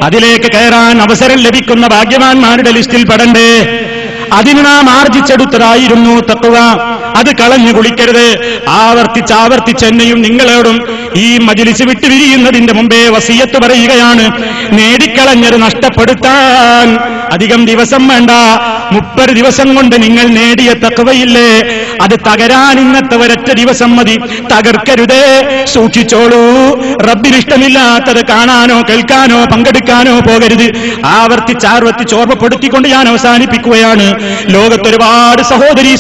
അതിലേക്ക് കയറാൻ അവസരം ലഭിക്കുന്ന ഭാഗ്യവാന്മാരുടെ ലിസ്റ്റിൽ പെടണ്ടേ? അതിന് നാം ആർജിച്ചെടുത്തതായിരുന്നു തഖ്വ. അത് കളഞ്ഞു കുളിക്കരുത്. ആവർത്തിച്ച് എന്നെയും നിങ്ങളോടും ഈ മജ്ലിസ് വിട്ടുപിരിയുന്നതിന്റെ മുമ്പേ വസിയത്ത് പറയുകയാണ്, നേടിക്കളഞ്ഞത് നഷ്ടപ്പെടുത്താൻ അധികം ദിവസം വേണ്ട. 30 ദിവസം കൊണ്ട് നിങ്ങൾ നേടിയ തഖ്വയില്ലേ, അത് തകരാൻ ഇന്നത്തെ ഒരൊറ്റ ദിവസം മതി. തകർക്കരുതേ, സൂക്ഷിച്ചോളൂ. റബ്ബിനിഷ്ടമില്ലാത്തത് കാണാനോ കേൾക്കാനോ പങ്കെടുക്കാനോ പോകരുത്. ആവർത്തിച്ച് ഓർമ്മപ്പെടുത്തിക്കൊണ്ട് ഞാൻ അവസാനിപ്പിക്കുകയാണ്. ലോകത്തൊരുപാട്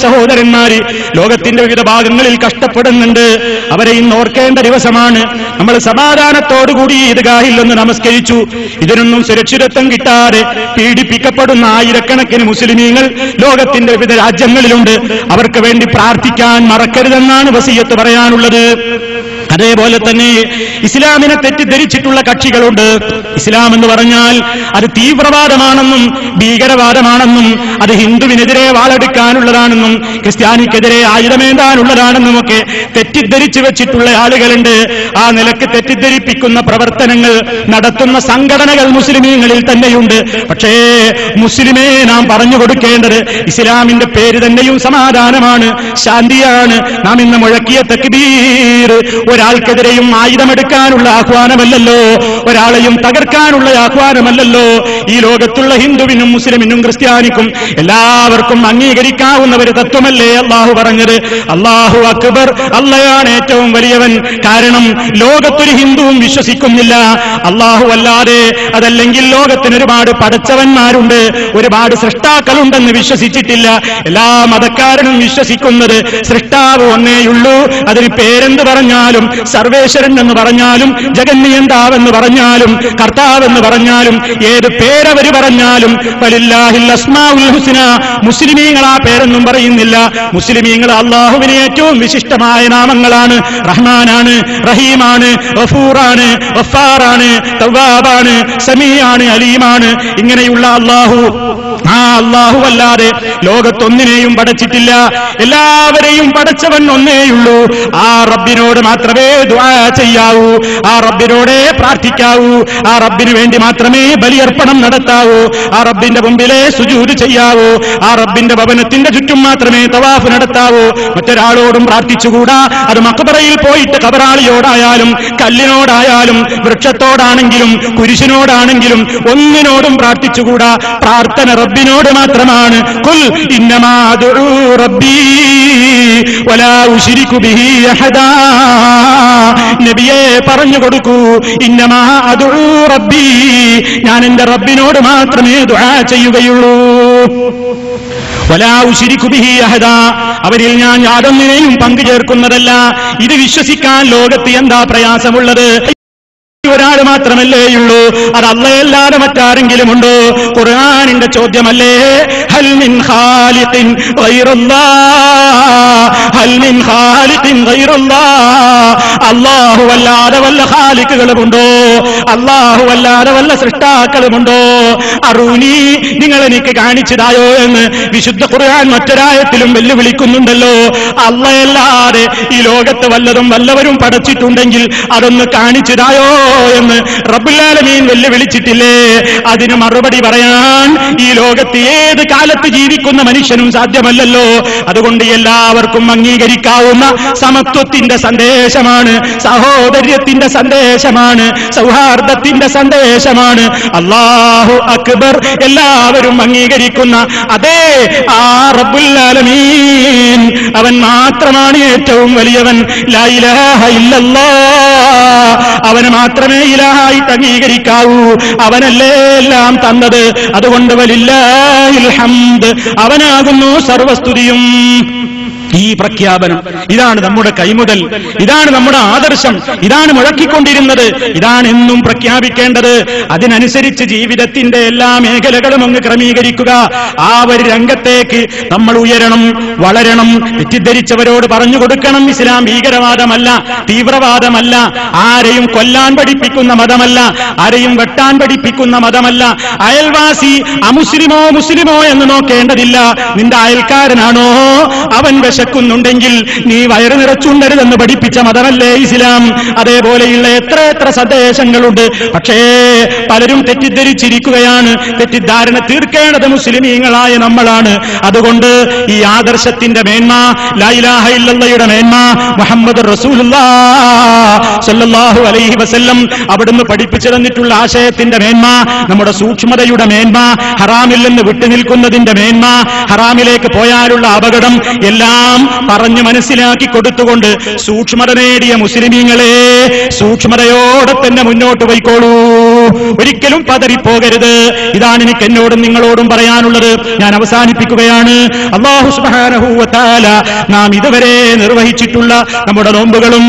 സഹോദരന്മാര് ലോകത്തിന്റെ വിവിധ ഭാഗങ്ങളിൽ കഷ്ടപ്പെടുന്നുണ്ട്. അവരെ ഇന്ന് ഓർക്കേണ്ട ദിവസമാണ്. നമ്മൾ സമാധാനത്തോടുകൂടി ഈദ്ഗാഹിൽ ഒന്ന് നമസ്കരിച്ചു. ഇതിനൊന്നും സുരക്ഷിതത്വം കിട്ടാതെ പീഡിപ്പിക്കപ്പെടുന്ന ആയിരക്കണക്കിന് മുസ്ലിമീങ്ങൾ ലോകത്തിന്റെ വിവിധ രാജ്യങ്ങളിലുണ്ട്. അവർക്ക് വേണ്ടി പ്രാർത്ഥിക്കാൻ മറക്കരുതെന്നാണ് വസിയത്ത് പറയാനുള്ളത്. അതേപോലെ തന്നെ ഇസ്ലാമിനെ തെറ്റിദ്ധരിച്ചിട്ടുള്ള കക്ഷികളുണ്ട്. ഇസ്ലാം എന്ന് പറഞ്ഞാൽ അത് തീവ്രവാദമാണെന്നും ഭീകരവാദമാണെന്നും അത് ഹിന്ദുവിനെതിരെ വാളെടുക്കാനുള്ളതാണെന്നും ക്രിസ്ത്യാനിക്കെതിരെ ആയുധമേന്താനുള്ളതാണെന്നും ഒക്കെ തെറ്റിദ്ധരിച്ചു വെച്ചിട്ടുള്ള ആളുകളുണ്ട്. ആ നിലക്ക് തെറ്റിദ്ധരിപ്പിക്കുന്ന പ്രവർത്തനങ്ങൾ നടത്തുന്ന സംഘടനകൾ മുസ്ലിമീങ്ങളിൽ തന്നെയുണ്ട്. പക്ഷേ മുസ്ലിമേ നാം പറഞ്ഞു കൊടുക്കേണ്ടത് ഇസ്ലാമിന്റെ പേര് തന്നെയും സമാധാനമാണ്, ശാന്തിയാണ്. നാം ഇന്ന് മുഴക്കിയ തക്ബീർ ഒരാൾക്കെതിരെയും ആയുധമെടുക്കാനുള്ള ആഹ്വാനമല്ലല്ലോ, ഒരാളെയും തകർക്കാനുള്ള ആഹ്വാനമല്ലല്ലോ. ഈ ലോകത്തുള്ള ഹിന്ദുവിനും മുസ്ലിമിനും ക്രിസ്ത്യാനിക്കും എല്ലാവർക്കും അംഗീകരിക്കാവുന്ന ഒരു തത്വമല്ലേ അള്ളാഹു പറഞ്ഞത്? അല്ലാഹു അക്ബർ, അള്ളയാണ് ഏറ്റവും വലിയവൻ. കാരണം ലോകത്തൊരു ഹിന്ദുവും വിശ്വസിക്കുന്നില്ല അള്ളാഹു അല്ലാതെ. അതല്ലെങ്കിൽ ലോകത്തിന് ഒരുപാട് പടച്ചവന്മാരുണ്ട്, ഒരുപാട് സൃഷ്ടാക്കളുണ്ടെന്ന് വിശ്വസിച്ചിട്ടില്ല. എല്ലാ മതക്കാരനും വിശ്വസിക്കുന്നത് സൃഷ്ടാവ് ഒന്നേയുള്ളൂ. അതിന് പേരെന്ത് പറഞ്ഞാലും, സർവേശ്വരൻ എന്ന് പറഞ്ഞാലും, ജഗന്നിയന്താവെന്ന് പറഞ്ഞാലും, കർത്താവെന്ന് പറഞ്ഞാലും, ഏത് പേരവര് പറഞ്ഞാലും വലില്ലാഹിൽ അസ്മാഉൽ ഹുസ്ന, മുസ്ലിമീങ്ങൾ ആ പേരൊന്നും പറയുന്നില്ല. മുസ്ലിമീങ്ങൾ അള്ളാഹുവിന് ഏറ്റവും വിശിഷ്ടമായ നാമങ്ങളാണ്. റഹ്മാനാണ്, റഹീമാണ്, ഗഫൂറാണ്, ഗഫാറാണ്, തവ്വാബാണ്, സമീആണ്, അലീമാണ്. ഇങ്ങനെയുള്ള അള്ളാഹു, ആ അള്ളാഹു അല്ലാതെ ലോകത്തൊന്നിനെയും പടച്ചിട്ടില്ല. എല്ലാവരെയും പടച്ചവൻ ഒന്നേയുള്ളൂ. ആ റബ്ബിനോട് മാത്രമേ ദുആ ചെയ്യാവൂ, ആ റബ്ബിനോടേ പ്രാർത്ഥിക്കാവൂ, ആ റബ്ബിന് വേണ്ടി മാത്രമേ ബലിയർപ്പണം നടത്താവൂ, ആ റബ്ബിന്റെ മുമ്പിലേ സുജൂദ് ചെയ്യാവൂ, ആ റബ്ബിന്റെ ഭവനത്തിന്റെ ചുറ്റും മാത്രമേ തവാഫ് നടത്താവൂ. മറ്റൊരാളോടും പ്രാർത്ഥിച്ചുകൂടാ. അത് മഖ്ബറയിൽ പോയിട്ട് ഖബറാളിയോടായാലും കല്ലിനോടായാലും വൃക്ഷത്തോടാണെങ്കിലും കുരിശിനോടാണെങ്കിലും ഒന്നിനോടും പ്രാർത്ഥിച്ചുകൂടാ. പ്രാർത്ഥന റബ്ബിനോട് മാത്രമാണ്. ഖുൽ ഇന്നമാ അദ്ഉ റബ്ബി വലാ ഉശ്രികു ബിഹി അഹദാ, നബിയെ പറഞ്ഞു കൊടുക്കൂ, ഇന്നമാ അദ്ഉ റബ്ബി, ഞാൻ എന്റെ റബ്ബിനോട് മാത്രമേ ദുആ ചെയ്യുകയുള്ളൂ. വലാ ഉശ്രികു ബിഹി അഹദാ, അവരിൽ ഞാൻ യാതൊന്നിനെയും പങ്കു ചേർക്കുന്നതല്ല. ഇത് വിശ്വസിക്കാൻ ലോകത്ത് എന്താ പ്രയാസമുള്ളത്? ഒരാൾ മാത്രമല്ലേയുള്ളൂ, അത് അല്ലാതെ മറ്റാരെങ്കിലും ഉണ്ടോ? ഖുർആനിന്റെ ചോദ്യമല്ലേ, ഹൽ മിൻ ഖാലിഖിൻ ഗൈറുല്ലാഹ്, ഹൽ മിൻ ഖാലിഖിൻ ഗൈറുല്ലാഹ്, അല്ലാഹു അല്ലാതെ വല്ല ഖാലിഖുകളുമുണ്ടോ? അല്ലാഹു അല്ലാതെ വല്ല സൃഷ്ടാക്കളുമുണ്ടോ? അറൂനി, നിങ്ങൾ എനിക്ക് കാണിച്ചതായോ എന്ന് വിശുദ്ധ ഖുർആൻ മറ്റൊരായത്തിലും വെല്ലുവിളിക്കുന്നുണ്ടല്ലോ. അല്ലാതെ ഈ ലോകത്ത് വല്ലതും വല്ലവരും പടച്ചിട്ടുണ്ടെങ്കിൽ അതൊന്ന് കാണിച്ചതായോ എന്ന് റബ്ബുൽ ആലമീൻ വെല്ലുവിളിച്ചിട്ടില്ലേ? അതിന് മറുപടി പറയാൻ ഈ ലോകത്ത് ഏത് കാലത്ത് ജീവിക്കുന്ന മനുഷ്യനും സാധ്യമല്ലല്ലോ. അതുകൊണ്ട് എല്ലാവർക്കും അംഗീകരിക്കാവുന്ന സമത്വത്തിന്റെ സന്ദേശമാണ്, സഹോദര്യത്തിന്റെ സന്ദേശമാണ്, സൗഹാർദ്ദത്തിന്റെ സന്ദേശമാണ്. അല്ലാഹു അക്ബർ, എല്ലാവരും അംഗീകരിക്കുന്ന അതേ ആ റബ്ബുൽ ആലമീൻ, അവൻ മാത്രമാണ് ഏറ്റവും വലിയവൻ. ലാ ഇലാഹ ഇല്ലല്ലാഹ്, അവനെ മാത്രമേ ഇലാഹായിട്ട് അംഗീകരിക്കാവൂ. അവനല്ലേ എല്ലാം തന്നത്. അതുകൊണ്ട് വലില്ലാഹിൽ ഹംദ്, അവനാകുന്നു സർവസ്തുതിയും. ഈ പ്രഖ്യാപനം, ഇതാണ് നമ്മുടെ കൈമുതൽ, ഇതാണ് നമ്മുടെ ആദർശം, ഇതാണ് മുഴക്കിക്കൊണ്ടിരുന്നത്, ഇതാണ് എന്നും പ്രഖ്യാപിക്കേണ്ടത്. അതിനനുസരിച്ച് ജീവിതത്തിന്റെ എല്ലാ മേഖലകളും അങ്ങ് ക്രമീകരിക്കുക. ആ ഒരു രംഗത്തേക്ക് നമ്മൾ ഉയരണം, വളരണം. തെറ്റിദ്ധരിച്ചവരോട് പറഞ്ഞു കൊടുക്കണം, ഇസ്ലാം ഭീകരവാദമല്ല, തീവ്രവാദമല്ല, ആരെയും കൊല്ലാൻ പഠിപ്പിക്കുന്ന മതമല്ല, ആരെയും വെട്ടാൻ പഠിപ്പിക്കുന്ന മതമല്ല. അയൽവാസി അമുസ്ലിമോ മുസ്ലിമോ എന്ന് നോക്കേണ്ടതില്ല. നിന്റെ അയൽക്കാരനാണോ അവൻ വിശക്കുന്നുണ്ടെങ്കിൽ നീ വയറ് നിറച്ചുണ്ടരുതെന്ന് പഠിപ്പിച്ച മതമല്ലേ ഇസ്ലാം. അതേപോലെയുള്ള എത്ര സന്ദേശങ്ങളുണ്ട്. പക്ഷേ പലരും തെറ്റിദ്ധരിച്ചിരിക്കുകയാണ്. തെറ്റിദ്ധാരണ തീർക്കേണ്ടത് മുസ്ലിമീങ്ങളായ നമ്മളാണ്. അതുകൊണ്ട് ഈ ആദർശത്തിന്റെ മേന്മ, ലാ ഇലാഹ ഇല്ലല്ലാഹയുടെ മേന്മ, മുഹമ്മദ് റസൂലുള്ളാഹി സ്വല്ലല്ലാഹു അലൈഹി വസല്ലം അവിടുന്ന് പഠിപ്പിച്ചു തന്നിട്ടുള്ള ആശയത്തിന്റെ മേന്മ, നമ്മുടെ സൂക്ഷ്മതയുടെ മേന്മ, ഹറാമിൽ നിന്ന് വിട്ടുനിൽക്കുന്നതിന്റെ മേന്മ, ഹറാമിലേക്ക് പോയാലുള്ള അപകടം എല്ലാം പറഞ്ഞു മനസ്സിലാക്കി കൊടുത്തുകൊണ്ട് സൂക്ഷ്മത നേടിയ മുസ്ലിമീങ്ങളെ, സൂക്ഷ്മതയോടെ തന്നെ മുന്നോട്ട് പോയിക്കോളൂ. ഒരിക്കലും പതറിപ്പോകരുത്. ഇതാണ് എനിക്ക് എന്നോടും നിങ്ങളോടും പറയാനുള്ളത്. ഞാൻ അവസാനിപ്പിക്കുകയാണ്. അല്ലാഹു സുബ്ഹാനഹു വ തആല നാം ഇതുവരെ നിർവഹിച്ചിട്ടുള്ള നമ്മുടെ നോമ്പുകളും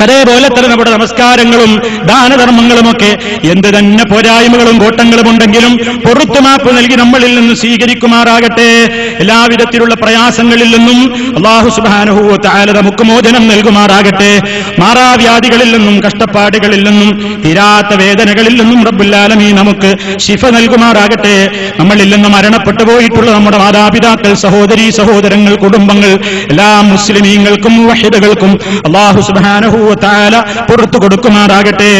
അതേപോലെ തന്നെ നമ്മുടെ നമസ്കാരങ്ങളും ദാനധർമ്മങ്ങളുമൊക്കെ എന്ത് തന്നെ പോരായ്മകളും കോട്ടങ്ങളും ഉണ്ടെങ്കിലും പൊറുത്തുമാപ്പ് നൽകി നമ്മളിൽ നിന്ന് സ്വീകരിക്കുമാറാകട്ടെ. എല്ലാവിധത്തിലുള്ള പ്രയാസങ്ങളിൽ നിന്നും അല്ലാഹു സുബ്ഹാനഹു വ തആല നമുക്ക് മോചനം നൽകുമാറാകട്ടെ. മാറാവ്യാധികളിൽ നിന്നും കഷ്ടപ്പാടുകളിൽ നിന്നും തീരാത്ത വേദനകളിൽ നിന്നും റബ്ബുൽ ആലമീൻ നമുക്ക് ശിഫ നൽകുമാറാകട്ടെ. നമ്മളിൽ നിന്ന് മരണപ്പെട്ടു പോയിട്ടുള്ള നമ്മുടെ മാതാപിതാക്കൾ, സഹോദരീ സഹോദരങ്ങൾ, കുടുംബങ്ങൾ, എല്ലാ മുസ്ലിമീങ്ങൾക്കും മുവഹിദുകൾക്കും അല്ലാഹു സുബ്ഹാനഹു വ തആല പുറത്തു കൊടുക്കുമാറാകട്ടെ.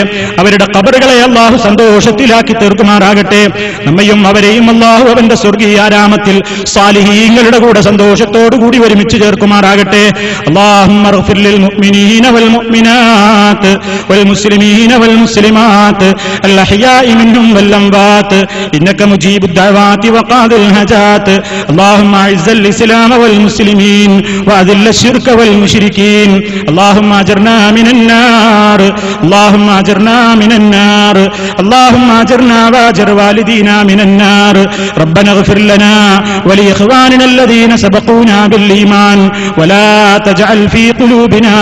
അവരുടെ ഖബറുകളെ അല്ലാഹു സന്തോഷത്തിലാക്കി തീർക്കുമാറാകട്ടെ. നമ്മയും അവരെയും അല്ലാഹു അവന്റെ സ്വർഗീയാരാമത്തിൽ സാലിഹീങ്ങളുടെ കൂടെ സന്തോഷത്തോടുകൂടി ഒരുമിച്ച് ചേർക്കുമാറാകട്ടെ. അല്ലാഹുമ്മ ഗ്ഫിർ ലിൽ മുഅ്മിനീന വൽ മുഅ്മിനാത്ത് വൽ മുസ്ലിമീന വൽ മുസ്ലിമാത്ത് അൽ അഹ്യാഇ മിൻഹും വൽ അംവാത്ത് ഇന്നക മുജീബുദ് ദഅവാതി വഖാദിൽ ഹജാത്ത്. അല്ലാഹുമ്മ അഇസ്സൽ ഇസ്ലാമ വൽ മുസ്ലിമീൻ വഅദില്ല الشرك والمشركين. اللهم اجرنا من النار، اللهم اجرنا من النار، اللهم اجرنا واجر والدينا من النار. ربنا اغفر لنا ولإخواننا الذين سبقونا بالإيمان ولا تجعل في قلوبنا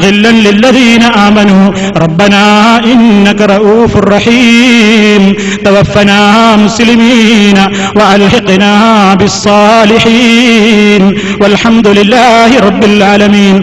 غلا للذين آمنوا ربنا إنك رؤوف رحيم. توفنا مسلمين وألحقنا بالصالحين والحمد لله رب العالمين.